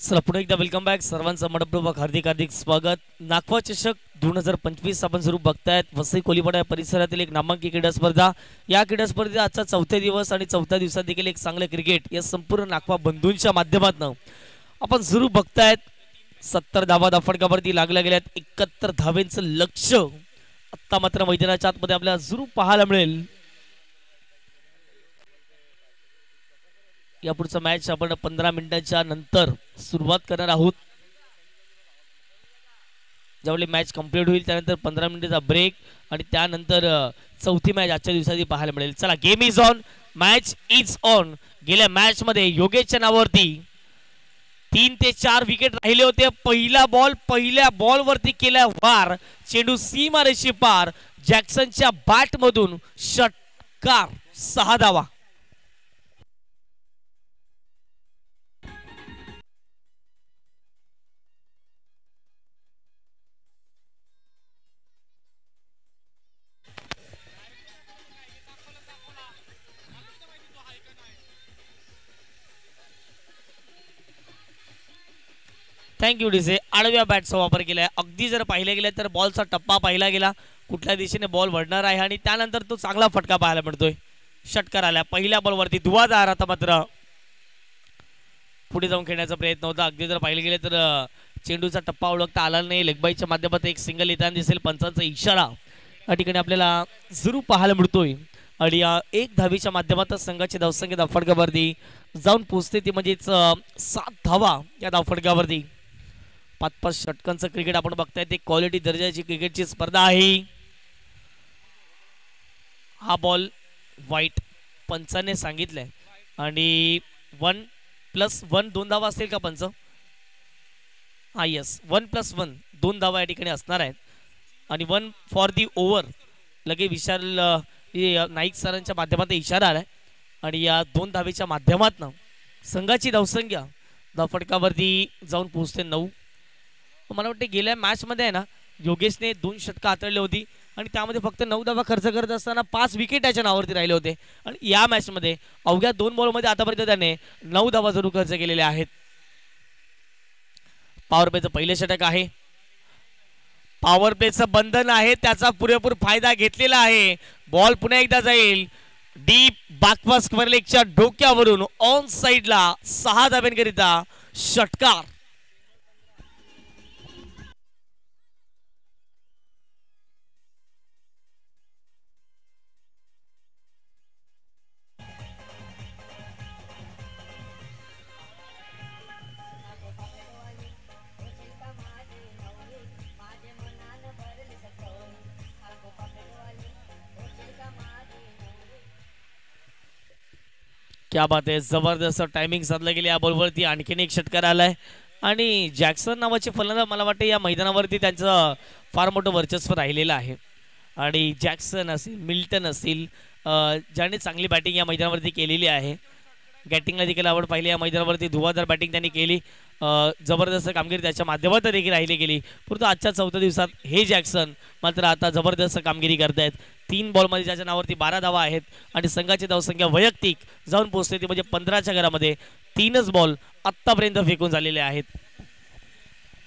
चला पुन्हा एकदा वेलकम बॅक. सर्वांचं मनपूर्वक हार्दिक हार्दिक स्वागत. नागवा चषक 2025 आपण जरूर बघतायत. वसई कोलीपाडा या परिसरातील एक नामांकित क्रीडा स्पर्धा. या क्रीडा स्पर्धेत आजचा चौथा दिवस आणि चौथ्या दिवसात देखील एक चांगलं क्रिकेट या संपूर्ण नागवा बंधूंच्या माध्यमातून आपण जरूर बघतायत. 70 धावा फटकावरती लागल्या गेल्यात. 71 धावेंचं लक्ष आता मात्र मैदानाच्या आतमध्ये आपल्याला जरूर पाहायला मिळेल. या पुढचा मॅच आपण 15 मिनिटांच्या नंतर सुरुवात करणार आहोत. ज्यावेळी मॅच कंप्लीट होईल त्यानंतर 15 मिनिटाचा ब्रेक आणि त्यानंतर चौथी मॅच आजच्या दिवसाची पाहायला मिळेल. चला, game is on, match is on. गेल्या मॅच मध्ये योगेशच्या नावावरती 3 ते 4 विकेट राहिले होते. पहिल्या बॉल वरती केला वार, चेंडू सीमारेषे पार. जॅक्सनच्या बॅट मधून षटकार, 6 धावा. Thank you DJ. आडव्या बॅटचा वापर केलाय. अगदी जर पाहिलं गेलं तर बॉलचा टप्पा पाहिला गेला, कुठल्या दिशेने बॉल वळणार आहे आणि त्यानंतर तो चांगला फटका पाहायला मिळतोय. षटकार आला पहिल्या बॉलवरती. धुवाधार आता मात्र पुढे जाऊन खेळण्याचा प्रयत्न होता. अगदी जर पाहिलं गेलं तर चेंडूचा टप्पा ओळखता आला नाही. लेगबाईच्या माध्यमातून एक सिंगल येताना दिसेल. पंचांचा इशारा या ठिकाणी आपल्याला जरूर पाहायला मिळतोय. आणि या 1 धावीच्या माध्यमातून संघाची धावसंख्या धावफटकावरती जाऊन पोहोचते, ती म्हणजेच 7 धावा या धावफटकावरती. 5-5 षटकांचं क्रिकेट आपण बघताय. ते क्वालिटी दर्जाची क्रिकेटची स्पर्धा आहे. हा बॉल वाईट पंचाने सांगितलंय आणि 1+1 2 धावा असतील का पंच? हा, यस, 1+1 2 धावा या ठिकाणी असणार आहेत. आणि 1 फॉर दी ओव्हर लगे विशाल नाईक सरांच्या माध्यमातून इशारा आलाय. आणि या 2 धावेच्या माध्यमातून संघाची धावसंख्या धावफटकावरती जाऊन पोहोचते 9. मला वाटतं गेल्या मॅच मध्ये आहे ना, योगेशने 2 षटकं हाताळली होती आणि त्यामध्ये फक्त 9 धावा खर्च करत असताना 5 विकेट त्याच्या नावावरती राहिले होते. आणि या मॅच मध्ये अवघ्या 2 बॉलमध्ये आतापर्यंत त्याने 9 धावा जरूर खर्च केलेल्या आहेत. पॉवर प्लेचं पहिले षटक आहे. पॉवर प्लेचं बंधन आहे, त्याचा पुरेपूर फायदा घेतलेला आहे. बॉल पुन्हा एकदा जाईल डीप बॅकवर्ड स्क्वेअर लेगच्या डोक्यावरून ऑन साइडला. 6 धाब्यांकरिता षटकार. क्या बात आहे, जबरदस्त टायमिंग साधलं गेलं या बॉलवरती. आणखीन एक षटकार आलाय आणि जॅक्सन नावाचे फलंदाज मला वाटतं या मैदानावरती त्यांचं फार मोठं वर्चस्व राहिलेलं आहे. आणि जॅक्सन असेल, मिल्टन असेल, ज्याने चांगली बॅटिंग या मैदानावरती केलेली आहे. बॅटिंगला देखील आवड पाहिली या मैदानावरती. धुवाधार बॅटिंग त्यांनी केली. जबरदस्त कामगिरी त्याच्या माध्यमातून देखील राहिली गेली. परंतु आजच्या चौथ्या दिवसात हे जॅक्सन मात्र आता जबरदस्त कामगिरी करतायत. 3 बॉलमध्ये ज्याच्या नावावरती 12 धावा आहेत आणि संघाची धावसंख्या वैयक्तिक जाऊन पोहोचते ती म्हणजे 15च्या घरामध्ये 3च बॉल आत्तापर्यंत फेकून झालेले आहेत.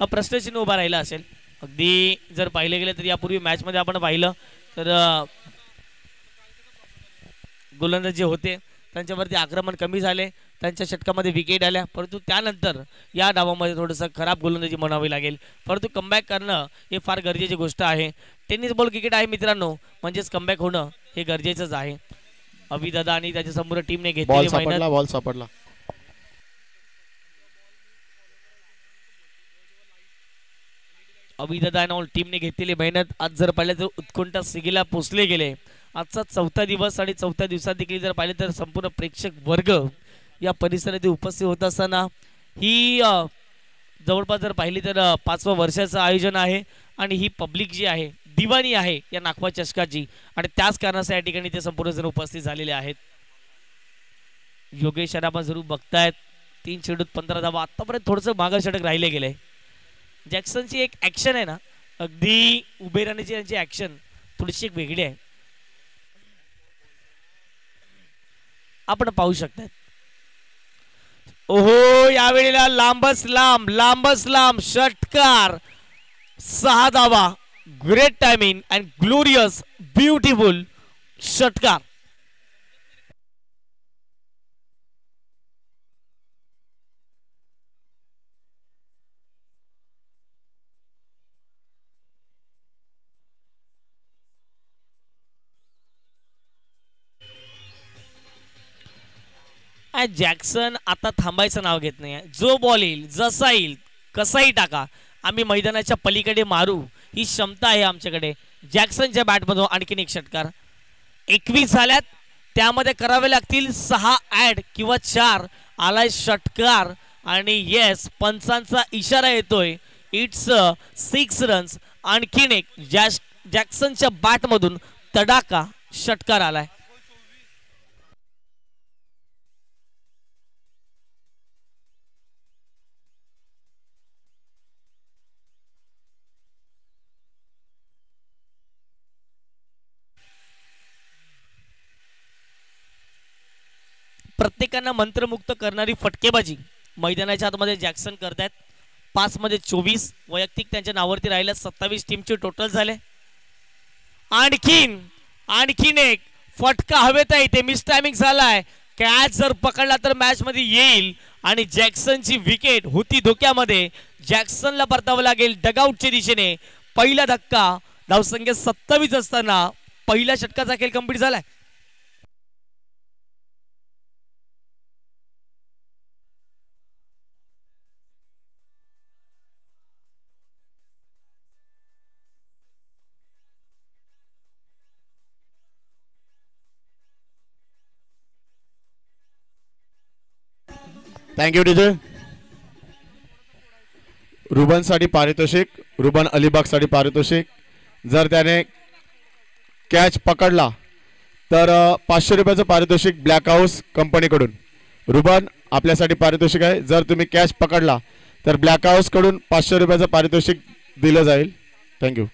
प्रश्नचिन्ह उभा राहिला असेल. अगदी जर पाहिले गेले तर यापूर्वी मॅचमध्ये आपण पाहिलं तर गोलंदाज जे होते त्यांच्यावरती आक्रमण कमी झाले, त्यांच्या षटकामध्ये विकेट आल्या. परंतु त्यानंतर या डावामध्ये थोडंसं खराब गोलंदाजी म्हणावी लागेल. परंतु कमबॅक करणं हे फार गरजेची गोष्ट आहे. टेनिस बॉल क्रिकेट आहे मित्रांनो, म्हणजेच कमबॅक होणं हे गरजेचंच आहे. अभिदादा आणि त्याच्या संपूर्ण टीमने घेतलेली मेहनत. बॉल सापडला. अभिदादा आणि टीमने घेतलेली मेहनत आज जर पाहिलं तर उत्कंठ सिगीला पोचले गेले. आजचा चौथा दिवस आणि चौथ्या दिवसात देखील जर पाहिलं तर संपूर्ण प्रेक्षक वर्ग या परिसरात उपस्थित होत असताना ही जवळपास जर पाहिली तर 5व्या वर्षाचं आयोजन आहे. आणि ही पब्लिक जी आहे दिवाणी आहे या नागवा चषकाची आणि त्याच कारणासाठी या ठिकाणी ते संपूर्ण जण उपस्थित झालेले आहेत. योगेश आपण जरूर बघतायत 3 चेंडूत 15 धावा. आतापर्यंत थोडंसं मागं षटक राहिले गेले. जॅक्सनची एक ऍक्शन आहे ना, अगदी उभे राहण्याची त्यांची ऍक्शन थोडीशी वेगळी आहे. आपण पाहू शकतात ओहो यावेळेला लांबच लांब षटकार 6 धावा. Great timing and glorious beautiful षटकार. जॅक्सन आता थांबायचं नाव घेत नाही. जो बॉल येईल जसा येईल कसाही टाका, आम्ही मैदानाच्या पलीकडे मारू ही क्षमता आहे आमच्याकडे. जॅक्सनच्या बॅटमधून आणखीन एक षटकार. 21 झाल्यात, त्यामध्ये करावे लागतील 6 ऍड किंवा 4. आलाय षटकार आणि येस पंचांचा इशारा येतोय. It's 6 runs. आणखीन एक जॅक्सनच्या बॅटमधून तडाका षटकार आलाय. प्रत्येकांना मंत्रमुक्त करणारी फटकेबाजी मैदानाच्या आतमध्ये जॅक्सन करतायत. 5 मध्ये 24 वैयक्तिक त्यांच्या नावावरती राहिल्या. 27 टीमचे टोटल झाले. आणखीन एक फटका हवेत आहे. इथे मिस टायमिंग झालाय. कॅच जर पकडला तर मॅच मध्ये येईल आणि जॅक्सनची विकेट होती धोक्यामध्ये. जॅक्सनला परतावं लागेल डगआउटच्या दिशेने. पहिला धक्का धावसंख्या 27 असताना पहिल्या षटकाचा खेळ कंप्लीट झालाय. Thank you teacher. रुबनसाठी पारितोषिक, रुबन अलिबागसाठी पारितोषिक. जर त्याने कॅच पकडला तर 500 रुपयाचं पारितोषिक ब्लॅक हाऊस कंपनीकडून. रुबन आपल्यासाठी पारितोषिक आहे. जर तुम्ही कॅच पकडला तर ब्लॅक हाऊस कडून 500 रुपयाचं पारितोषिक दिलं जाईल. थँक्यू.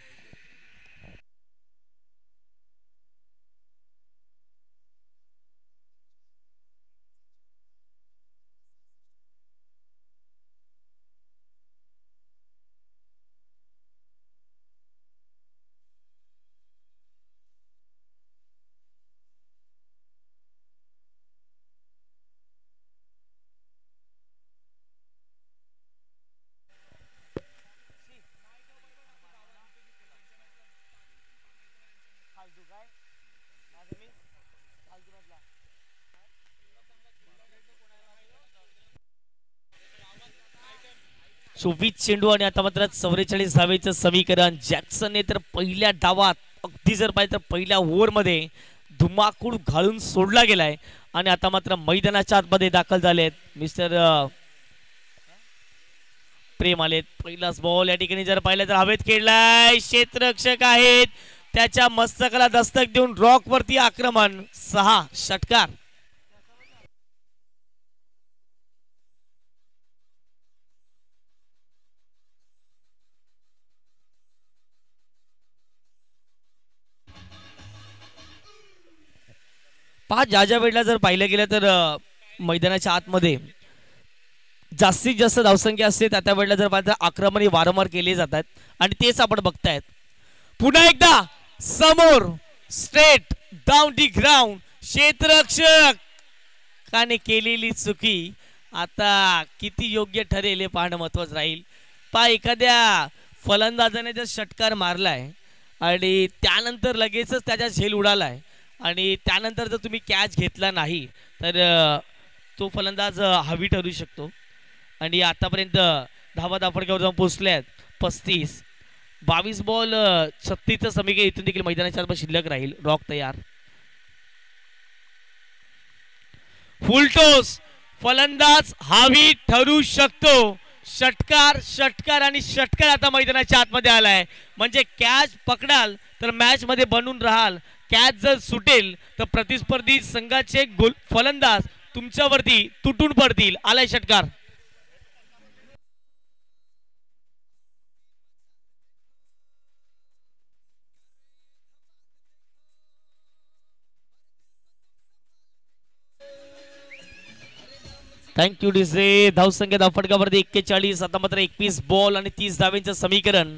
चेंडू आणि आता मात्र 44 धावेचं समीकरण. जॅक्सनने तर पहिल्या डावात अगदी जर पाहिजे तर पहिल्या ओव्हरमध्ये धुमाकूळ घालून सोडला गेलाय आणि आता मात्र मैदानाच्या आतमध्ये दाखल झालेत मिस्टर प्रेम आलेत. पहिलाच बॉल या ठिकाणी जर पाहिलं तर हवेत खेळलाय. क्षेत्ररक्षक आहेत, त्याच्या मस्तकाला दस्तक देऊन रॉक वरती आक्रमण. 6 षटकार. ज्या वेळेला जर पाहिलं गेलं तर मैदानाच्या आतमध्ये जास्तीत जास्त धावसंख्या असते त्या वेळेला जर पाहिलं आक्रमण वारंवार केले जातात आणि तेच आपण बघतायत. पुन्हा एकदा समोर स्ट्रेट डाऊन दी ग्राउंड. क्षेत्ररक्षकाने केलेली चुकी आता किती योग्य ठरेल हे पाहणं महत्वाचं राहील. एखाद्या फलंदाजाने जर षटकार मारलाय आणि त्यानंतर लगेचच त्याचा झेल उडालाय आणि त्यानंतर जर तुम्ही कॅच घेतला नाही तर तो फलंदाज हवी ठरू शकतो. आणि आतापर्यंत धावा फडक्यावर जाऊन पोहोचल्यात 35. 22 बॉल 36चं समीकरण इथून देखील मैदानाच्या आत शिल्लक राहील. रॉक तयार. फुलटोस फलंदाज हवी ठरू शकतो. षटकार आणि षटकार आता मैदानाच्या आतमध्ये आलाय. म्हणजे कॅच पकडाल तर मॅच मध्ये बनून राहाल. कॅच जर सुटेल तर प्रतिस्पर्धी संघाचे फलंदाज तुमच्यावरती तुटून पडतील. आलाय षटकार. थँक्यू डिसे. धावसंख्या धावफटकावरती 41. आता मात्र 21 बॉल आणि 30 धाव्यांचं समीकरण.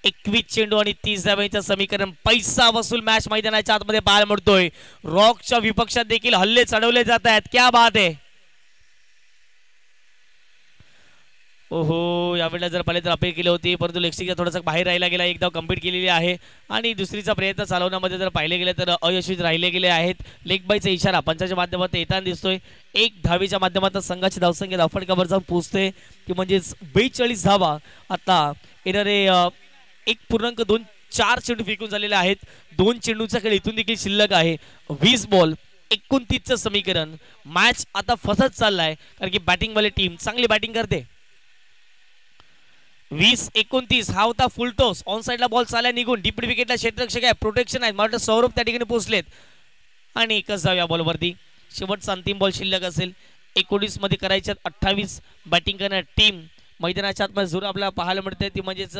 21 चेंडू आणि 30 धाव्यांचं समीकरण. पैसा वसूल मॅच मैदानाच्या आतमध्ये पाहायला मिळतोय. रॉकच्या विपक्षात देखील हल्ले चढवले जात आहेत. क्या बात आहे. ओहो, यावेळेला जर पाहिले तर अपील केली होती, परंतु लेक्सिकच्या थोडासा बाहेर राहिला गेला. एक धाव कंप्लीट केलेली आहे आणि दुसरीचा प्रयत्न चालवण्यामध्ये जर पाहिले गेले तर अयशस्वी राहिले गेले आहेत. लेग बायचा इशारा पंचाच्या माध्यमातून येताना दिसतोय. एक धावेच्या माध्यमातून संघाची धावसंख्या धावफटकावर जाऊन पोहोचते की म्हणजेच 42 धावा आता येणारे 1.24 चेंडू फेकून झालेले आहेत. 2 चेंडूचा खेळ इथून देखील शिल्लक आहे. 20 बॉल 29चं समीकरण. मॅच आता फसत चाललाय कारण की बॅटिंगवाली टीम चांगली बॅटिंग करते. 20-29 हा होता फुल टॉस. ऑन साइडला बॉल चालला निघून. डीप विकेटला क्षेत्ररक्षक आहे, प्रोटेक्शन आहे. मला सौरभ त्या ठिकाणी पोहोचलेत आणि एकच धाव या बॉलवरती. शेवटचा अंतिम बॉल शिल्लक असेल. 19 मध्ये करायच्यात 28 बॅटिंग करणारी टीम मैदानाच्या आतमध्ये जरूर आपल्याला पाहायला मिळते. ती म्हणजेच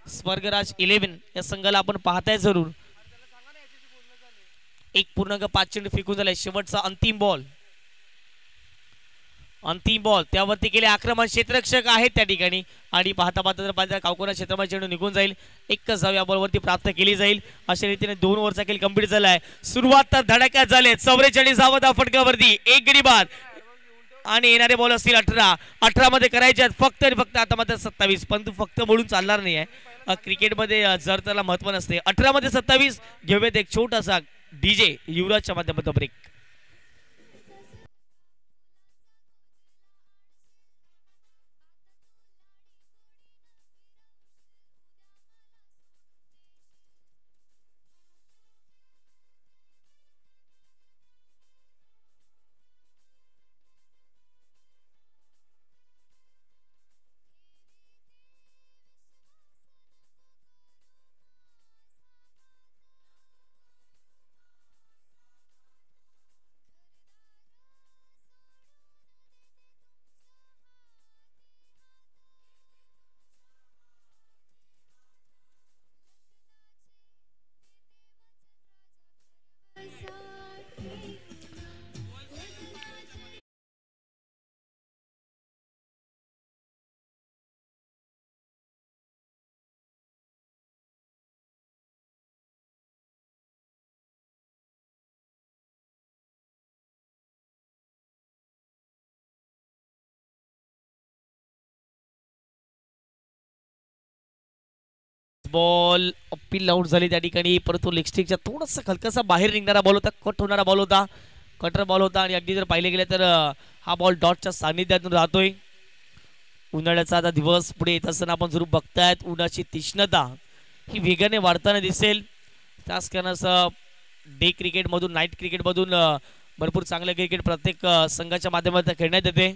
स्वर्गराज 11 या संघाला आपण पाहताय जरूर. 1.5 चेंडू फेकून झालाय. शेवटचा अंतिम बॉल. अंतिम बॉल त्यावरती केले आक्रमण. क्षेत्ररक्षक आहेत त्या ठिकाणी आणि पाहता पाहता जर पाहिजे कावकोना क्षेत्रामध्ये चेंडू निघून जाईल. एकच धाव या बॉलवरती प्राप्त केली जाईल. अशा रीतीने 2 ओव्हरचा खेळ कंप्लीट झालाय. सुरुवात तर धडाक्यात झाले. 44 धावा फटकावरती 1 गडी बाद आणि येणारे बॉल असतील 18 मध्ये करायचे आहेत फक्त आणि फक्त. आता मात्र 27, परंतु फक्त बोलून चालणार नाही आहे. क्रिकेटमध्ये जर त्याला महत्व नसते. 18 मध्ये 27 घेऊयात एक छोटासा डीजे युवराजच्या माध्यमातून ब्रेक. बॉल अपील आउट झाली त्या ठिकाणी, परंतु लेग स्टिकच्या थोडासा हलकासा बाहेर निघणारा बॉल होता. कट होणारा बॉल होता. कटर बॉल होता आणि अगदी जर पाहिले गेले तर हा बॉल डॉटच्या सानिध्यातून राहतोय. उन्हाळ्याचा आता दिवस पुढे येत असताना आपण जरूर बघतायत उन्हाची तीक्ष्णता ही वेगाने वाढताना दिसेल. त्याच कारणाचं डे क्रिकेटमधून नाईट क्रिकेटमधून भरपूर चांगलं क्रिकेट प्रत्येक संघाच्या माध्यमातून खेळण्यात येते.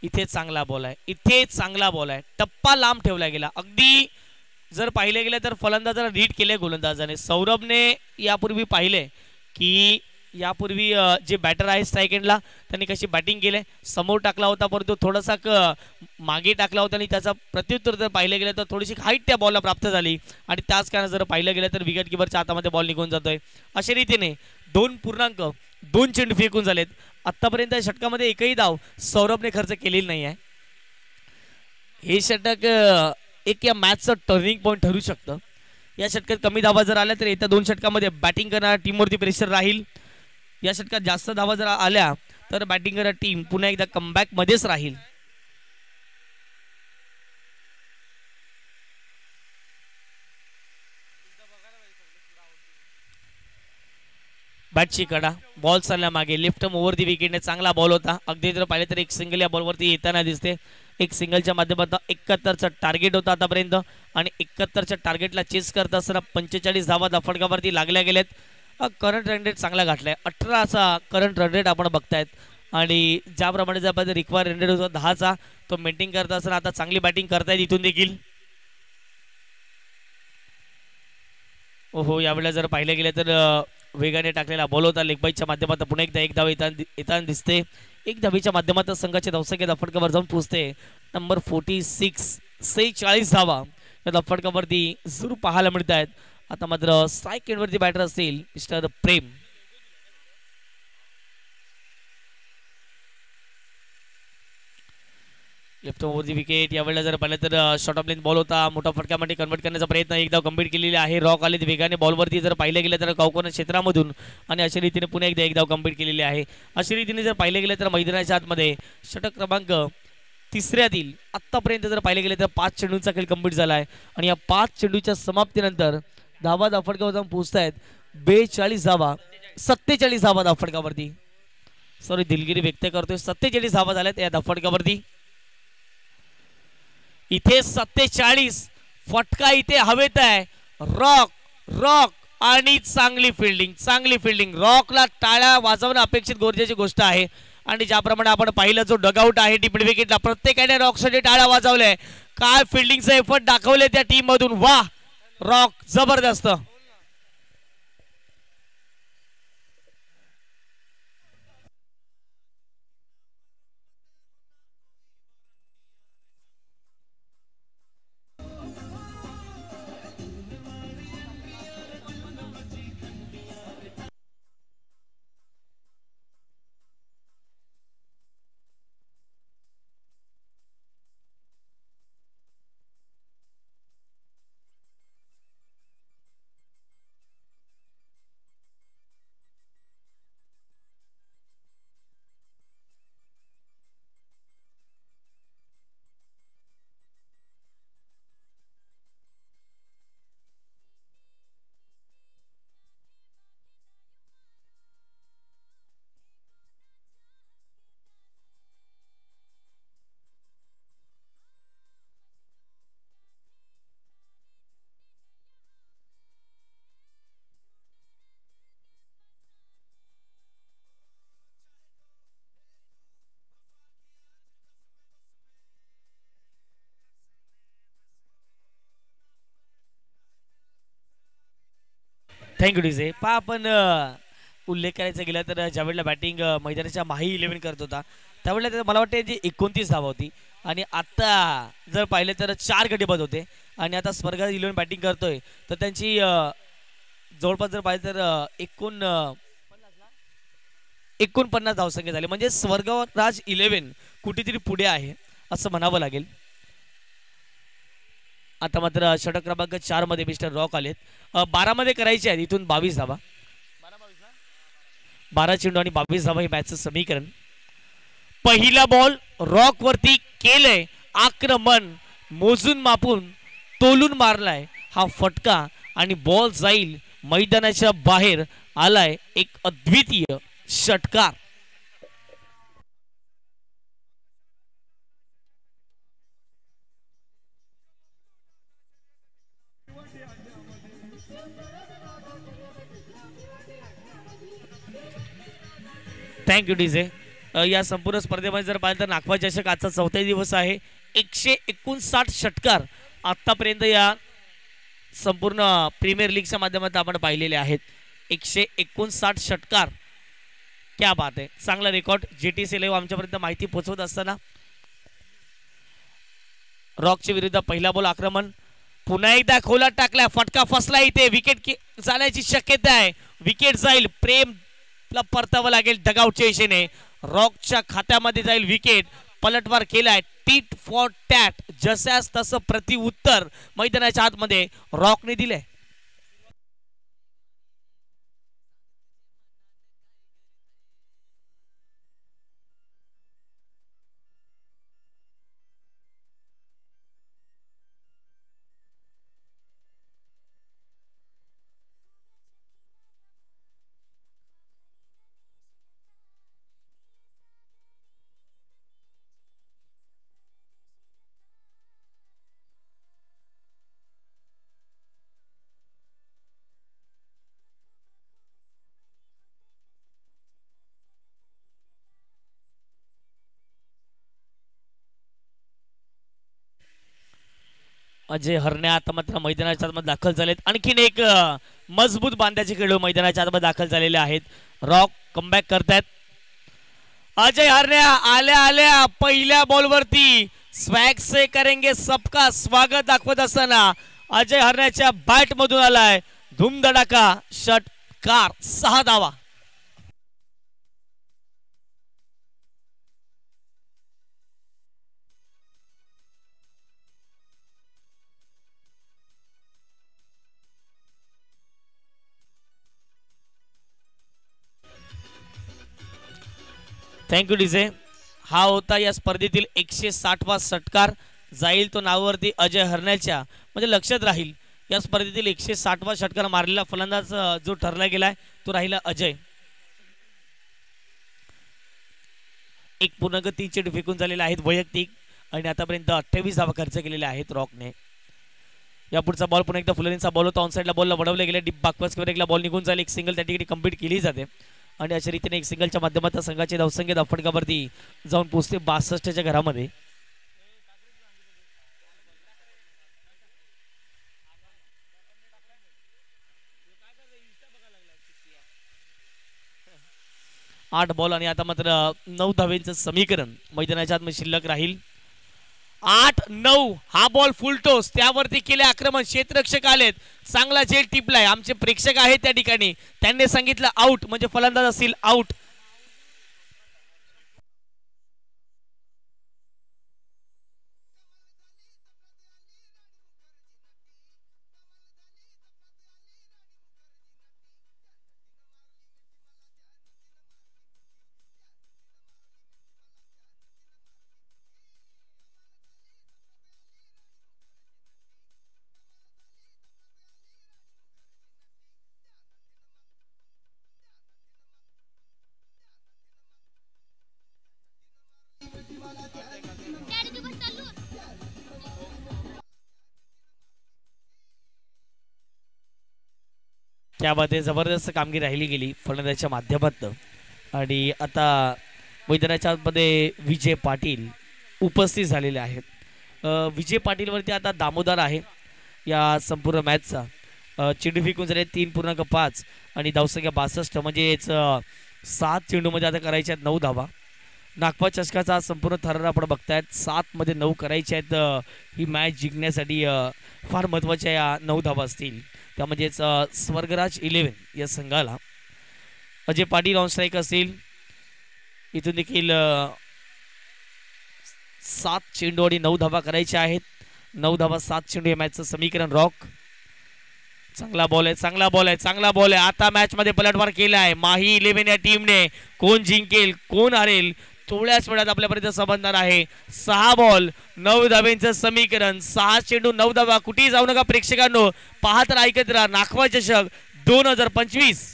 इथे चांगला बॉल आहे. इथे चांगला बॉल आहे. टप्पा लांब ठेवला गेला. अगदी जर पाहिले गेले तर फलंदाजाला रीड केले गोलंदाजाने. सौरभने यापूर्वी पाहिले की यापूर्वी जे बॅटर आहे स्ट्राईक एंडला त्यांनी कशी बॅटिंग केली. समोर टाकला होता परंतु थोडासा मागे टाकला होता आणि त्याचा प्रत्युत्तर जर पाहिलं गेलं तर थोडीशी हाईट त्या बॉलला प्राप्त झाली आणि त्याच कारण जर पाहिलं गेलं तर विकेट किपरच्या हातामध्ये बॉल निघून जातोय. अशा रीतीने 2.2 चेंडू फेकून झालेत. आतापर्यंत षटकामध्ये एकही धाव सौरभने खर्च केलेली नाही आहे. हे षटक एक या मॅचचं टर्निंग पॉईंट ठरू शकतं. या षटकात कमी धावा जर आल्या तर येत्या 2 षटकामध्ये बॅटिंग करणाऱ्या टीमवरती प्रेशर राहील. या षटकात जास्त धावा जर आल्या तर बॅटिंग करणारी टीम पुन्हा एकदा कमबॅक मध्येच राहील. बॅटची कडा बॉल चालल्या मागे लेफ्ट ओव्हर दी विकेटने चांगला बॉल होता. अगदी जर पाहिले तर एक सिंगल या बॉलवरती येताना दिसते. एक सिंगलच्या माध्यमातून 71चं टार्गेट होतं आतापर्यंत आणि 71च्या टार्गेटला चेस करत असताना 45 धावा फटकावरती लागल्या गेल्यात. करंट रन रेट चांगला गाठलाय. 18चा करंट रन रेट आपण बघतायत आणि ज्याप्रमाणे जर रिक्वायर रन रेट होता 10चा तो मेंटेन करत असताना आता चांगली बॅटिंग करतायत इथून देखील. ओहो, यावेळेला जर पाहिले गेले तर वेगाने टाकलेला बॉल होता. लेग बाईच्या माध्यमातून पुन्हा एकदा एक धाव येताना दिसते. एक धावीच्या माध्यमातून संघाच्या धावसंख्या फटकावर जाऊन पोहोचते. नंबर 46 46 धावा या फटकावरती जरूर पाहायला मिळत आहेत आता मात्र स्ट्राईक एंडवरती बॅटर असतील मिस्टर प्रेम. लेफ्ट ओव्हरची विकेट यावेळेला जर पाहिलं तर शॉर्ट ऑफ लेंथ बॉल होता. मोठा फटक्यामध्ये कन्वर्ट करण्याचा प्रयत्न एकदा कंप्लीट केलेला आहे. रॉक आले वेगाने बॉलवरती जर पाहिलं गेलं तर कौकोन क्षेत्रामधून आणि अशा रीतीने पुन्हा एकदा कंप्लीट केलेले आहे. अशा रीतीने जर पाहिलं गेलं तर मैदानाच्या आतमध्ये षटक क्रमांक तिसऱ्यातील आत्तापर्यंत जर पाहिलं गेलं तर 5 चेंडूंचा खेळ कंप्लीट झाला आहे आणि या 5 चेंडूच्या समाप्तीनंतर धावा धाफडकावर जाऊन पोहोचतायत 42 धावा, 47 धावा धाफडकावरती. सॉरी दिलगिरी व्यक्त करतोय. 47 धावा झाल्यात या धाफडकावरती. इथे 47 फटका इथे हवेत आहे. रॉक रॉक आणि चांगली फिल्डिंग रॉकला टाळ्या वाजवणं अपेक्षित गरजेची गोष्ट आहे. आणि ज्याप्रमाणे आपण पाहिलं जो डगआउट आहे टीम विकेटला प्रत्येकाने रॉकसाठी टाळ्या वाजवल्या. काय फिल्डिंगचा एफर्ट दाखवले त्या टीम मधून. वाह रॉक जबरदस्त. Thank you DJ. आपण उल्लेख करायचा गेला तर ज्यावेळेला बॅटिंग मैदानाच्या माही 11 करत होता त्यावेळेला मला वाटते जी 29 धावा होती आणि आता जर पाहिलं तर 4 गडी बाद होते आणि आता स्वर्ग 11 बॅटिंग करतोय तर त्यांची जवळपास जर पाहिलं तर 49 धावसंख्या झाली. म्हणजे स्वर्गराज 11 कुठेतरी पुढे आहे असं म्हणावं लागेल. आता मात्र षटक क्रमांक 4 मध्ये मिस्टर रॉक आलेत. 12 मध्ये करायचे आहेत इथून 22 धावा. 12 चेंडू आणि 22 धावा हे मॅचचं समीकरण. पहिला बॉल रॉक वरती केलंय आक्रमण मोजून मापून तोलून मारलाय हा फटका आणि बॉल जाईल मैदानाच्या बाहेर. आलाय एक अद्वितीय षटकार. Thank you DJ. या संपूर्ण स्पर्धेमध्ये जर पाहिलं तर नागपूर चषक आजचा 4था दिवस आहे. 159 षटकार आतापर्यंत या संपूर्ण प्रीमियर लीगच्या माध्यमातून आपण पाहिलेले आहेत. 159 षटकार. क्या बात आहे. चांगला रेकॉर्ड जीटीसी लाईव्ह आमच्यापर्यंत माहिती पोहोचवत असताना. रॉकच्या विरुद्ध पहिला बॉल आक्रमण पुन्हा एकदा खोलात टाकलाय. फटका फसला इथे. विकेट जाण्याची शक्यता आहे. विकेट जाईल. प्रेम परतावं लागेल डगआउटच्या दिशेने. रॉकच्या खात्यामध्ये जाईल विकेट. पलटवार केलाय. टीट फॉर टॅट जशास तसं प्रतिउत्तर मैदानाच्या आतमध्ये रॉकने दिले. अजय हरण्या आता मात्र मैदानाच्या आतमध्ये दाखल झालेत. आणखीन एक मजबूत बांध्याचे खेळाडू मैदानाच्या आतमध्ये दाखल झालेले आहेत. रॉक कमबॅक करतायत. अजय हरण्या आल्या आल्या पहिल्या बॉलवरती स्वॅग से करेंगे सबका स्वागत दाखवत असताना अजय हरण्याच्या बॅट मधून आलाय धूमधडाका षटकार 6 धावा. Thank you DJ. हा होता या स्पर्धेतील 160वा षटकार. जाईल तो नावावरती अजय हरण्याच्या, म्हणजे लक्षात राहील या स्पर्धेतील 160वा षटकार मारलेला फलंदाज जो ठरला गेलाय तो राहिला अजय. 1.3 चेंडू फेकून झालेले आहेत वैयक्तिक आणि आतापर्यंत 28 धावा खर्च केलेल्या आहेत रॉकने. या पुढचा बॉल पुन्हा एकदा फुलरींचा बॉल होता. ऑनसाईडला बॉलला वडवले गेले. डीप बाकवास एकला बॉल निघून जाईल. एक सिंगल त्या ठिकाणी कंप्लीट केली जाते आणि अशा रीतीने एक सिंगलच्या माध्यमातून संघाची धावसंख्या फटकावरती जाऊन पोहोचते 62च्या घरामध्ये. आठ बॉल आणि आता मात्र 9 धावेचं समीकरण मैदानाच्या आतमध्ये शिल्लक राहील. 8-9 हा बॉल फुल टोस त्यावरती केले आक्रमण. क्षेत्ररक्षक आलेत. चांगला झेल टिपलाय. आमचे प्रेक्षक आहेत त्या ठिकाणी. त्यांनी सांगितलं आउट म्हणजे फलंदाज असतील आउट. त्यामध्ये जबरदस्त कामगिरी राहिली गेली फलंदाजाच्या माध्यमातून. आणि आता मैदानाच्या आतमध्ये विजय पाटील उपस्थित झालेले आहेत. विजय पाटीलवरती आता दामोदर आहे या संपूर्ण मॅचचा. चेंडू फेकून झाले 3.5 आणि धावसंख्या 62 म्हणजेच 7 चेंडूमध्ये आता करायच्या आहेत 9 धावा. नागपूर चषकाचा संपूर्ण थरार आपण बघतायत. 7 मध्ये 9 करायचे आहेत. ही मॅच जिंकण्यासाठी फार महत्त्वाच्या या 9 धावा असतील. त्यामध्येच स्वर्गराज 11 या संघाला अजय पाटील ऑन स्ट्राईक असतील. इथून देखील 7 चेंडू आणि 9 धावा करायच्या आहेत. 9 धावा 7 चेंडू या मॅचचं समीकरण. रॉक चांगला बॉल आहे, चांगला बॉल आहे, चांगला बॉल आहे. आता मॅच मध्ये पलटवार केला आहे माही 11 या टीमने. कोण जिंकेल कोण हारेल थोड्याच वेळात आपल्यापर्यंत समजणार आहे. 6 बॉल 9 धाब्यांचं समीकरण. 6 चेंडू 9 धावा. कुठेही जाऊ नका प्रेक्षकांनो. पाहत राहा ऐकत राहा नागपूर चषक 2025.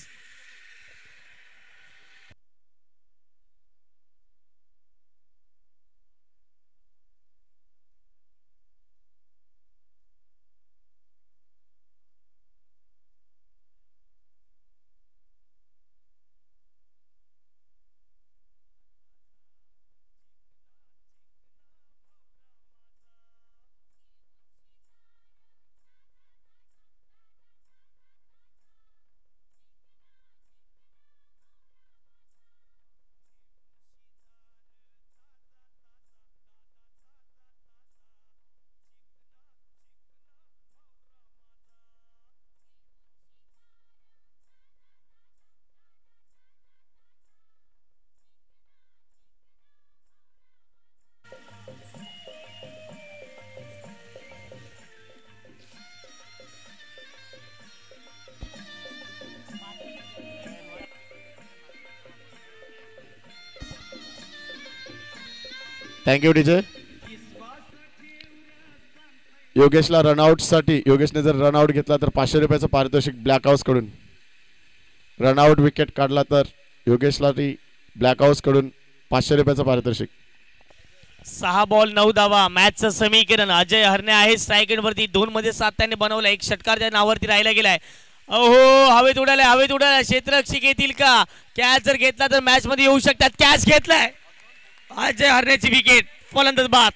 Thank you DJ. योगेशला रनआउट साठी योगेशने जर रनआउट घेतला तर 500 रुपयाचं पारितोषिक ब्लॅक हाऊस कडून. रनआउट विकेट काढला तर योगेशला ब्लॅक हाऊस कडून 500 रुपयाचं पारितोषिक. 6 बॉल 9 धावा मॅचचं समीकरण. अजय हरणे आहे स्ट्राईक वरती. 2 मध्ये 7 त्यांनी बनवला. एक षटकार त्या नावावरती राहिला गेलाय. अहो हवेत उडाले हवेत उडाले. क्षेत्ररक्षक येतील का? कॅच जर घेतला तर मॅच मध्ये येऊ शकतात. कॅच घेतलाय अजय हरण्याची विकेट. फलंदाज बाद.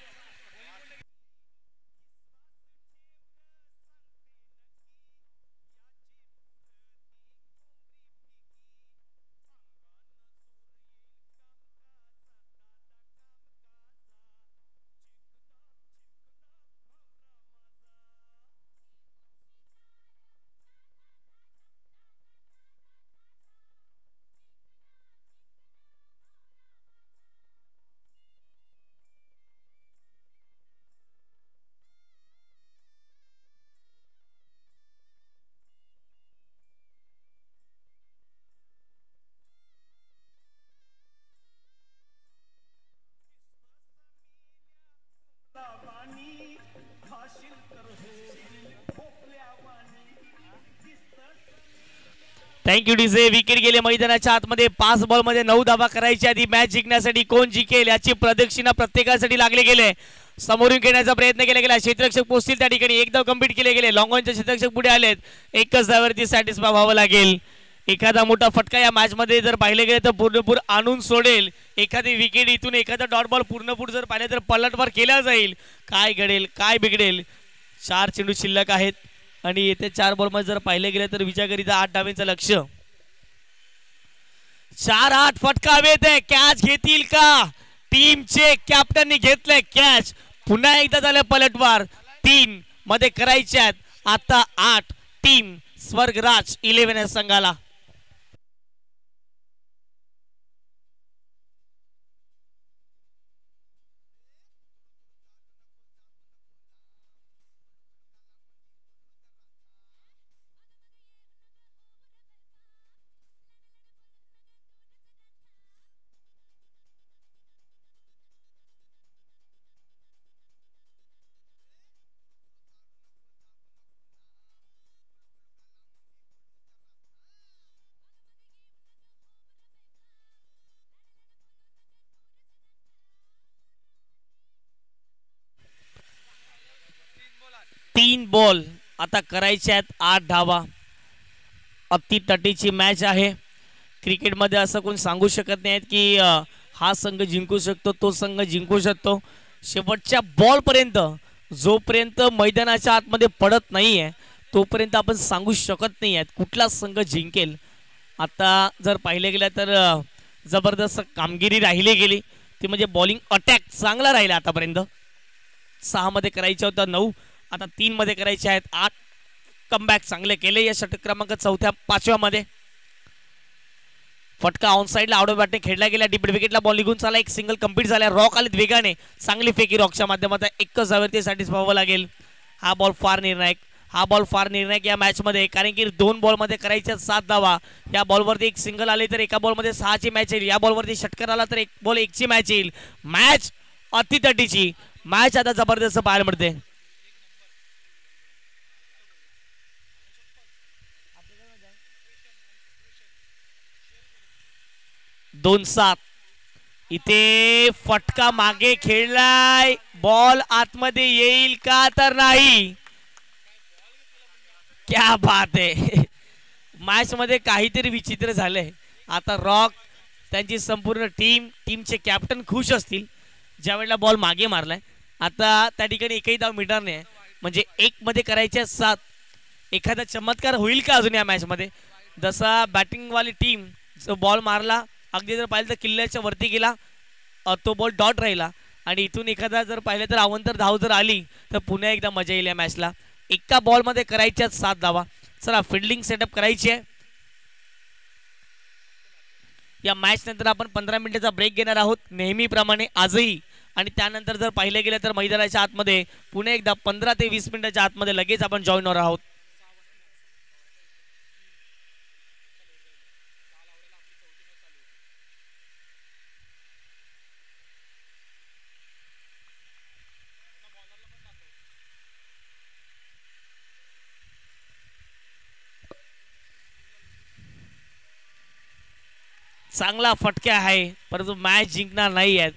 Thank you DJ. विकेट गेले मैदानाच्या आतमध्ये. 5 बॉलमध्ये 9 धावा करायच्या आधी मॅच जिंकण्यासाठी कोण जिंकेल याची प्रदक्षिणा प्रत्येकासाठी लागले गेले. समोरून खेळण्याचा प्रयत्न केला गेला. क्षेत्ररक्षक पोहोचतील त्या ठिकाणी. एकदम कम्प्लीट केले गेले. लॉंगॉनचे क्षेत्ररक्षक पुढे आलेत. एकच धावावरती सॅटिस्फाय व्हावं लागेल. एखादा मोठा फटका या मॅच मध्ये जर पाहिले गेले तर पूर्णपूर आणून सोडेल. एखादी विकेट इथून एखादा डॉट बॉल पूर्णपूर जर पाहिले तर पलटवार केला जाईल. काय घडेल काय बिघडेल. 4 चेंडू शिल्लक आहेत आणि येथे 4 बॉल मध्ये जर पाहिले गेले तर विजयाकरिता 8 धावेंचं लक्ष. 4-8 फटका हवेत आहे. कॅच घेतील का. टीमचे कॅप्टननी घेतलंय कॅच. पुन्हा एकदा झालं पलटवार. 3 मध्ये करायचे आहेत आता 8. टीम स्वर्गराज 11 या संघाला. 3 बॉल आता करायचे आहेत 8 धावा. अति तटीची मॅच आहे. क्रिकेटमध्ये असं कोण सांगू शकत नाही की हा संघ जिंकू शकतो तो संघ जिंकू शकतो. शेवटच्या बॉल पर्यंत जोपर्यंत मैदानाच्या आतमध्ये पडत नाहीये तोपर्यंत आपण सांगू शकत नाही आहेत कुठला संघ जिंकेल. आता जर पाहिले गेलं तर जबरदस्त कामगिरी राहिली गेली ती म्हणजे बॉलिंग अटॅक चांगला राहिला आतापर्यंत. 6 मध्ये करायचे होतं 9. आता 3 मध्ये करायचे आहेत 8. कमबॅक चांगले केले या षटक क्रमांक 4थ्या 5व्या मध्ये. फटका ऑन साइडला आउट ऑफ बॅटने खेळला गेला. डीप विकेटला बॉल निघून चालला. एक सिंगल कंप्लीट झाला. रॉक आलेत वेगाने. चांगली फेकी रॉकच्या माध्यमातून. एकच धावेवरती सॅटिस्फाय व्हावं लागेल. हा बॉल फार निर्णायक या मॅच मध्ये कारण की 2 बॉल मध्ये करायच्या 7 धावा. या बॉलवरती एक सिंगल आले तर एका बॉल मध्ये 6 ची मॅच येईल. या बॉलवरती षटकार आला तर 1 बॉल 1 ची मॅच येईल. मॅच अति तटीची मॅच आता जबरदस्त पाहायला मिळते. 2-7 इथे फटका मागे खेळलाय. बॉल आतमध्ये येईल का तर नाही. क्या बात आहे. मॅच मध्ये काहीतरी विचित्र झालंय. आता रॉक त्यांची संपूर्ण टीमचे कॅप्टन खुश असतील ज्या वेळेला बॉल मागे मारलाय. आता त्या ठिकाणी एकही धाव मिळणार नाही म्हणजे 1 मध्ये करायच्या 7. एखादा चमत्कार होईल का अजून या मॅच मध्ये. जसा बॅटिंग वाली टीम जो बॉल मारला अगदी जर पाहिलं तर किल्ल्याच्या वरती गेला तो बॉल डॉट राहिला आणि इथून एखादा जर पाहिलं तर अवंतर धाव जर आली तर पुन्हा एकदा मजा येईल या मॅचला. एका बॉल मध्ये करायच्या 7 धावा. चला फिल्डिंग सेटअप करायची आहे. या मॅच नंतर आपण 15 मिनिटाचा ब्रेक घेणार आहोत नेहमीप्रमाणे आजही. आणि त्यानंतर जर पाहिलं गेलं तर मैदानाच्या आतमध्ये पुन्हा एकदा 15 ते 20 मिनिटाच्या आतमध्ये लगेच आपण जॉईन होणार आहोत. चांगला फटका आहे परंतु मॅच जिंकणार नाही आहेत.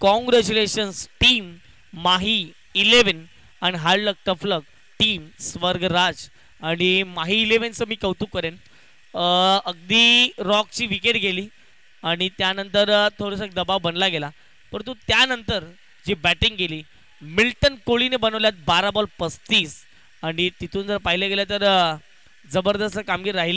कॉंग्रॅच्युलेशन्स टीम माही 11 आणि हार्ड लक टफ लक टीम स्वर्गराज. आणि माही 11चं मी कौतुक करेन. अगदी रॉकची विकेट गेली आणि त्यानंतर थोडासा दबाव बनला गेला परंतु त्यानंतर जी बॅटिंग गेली मिल्टन कोहलीने बनवल्यात 12 बॉल 35 आणि तिथून जर पाहिलं गेलं तर जबरदस्त कामगिरी राहिली.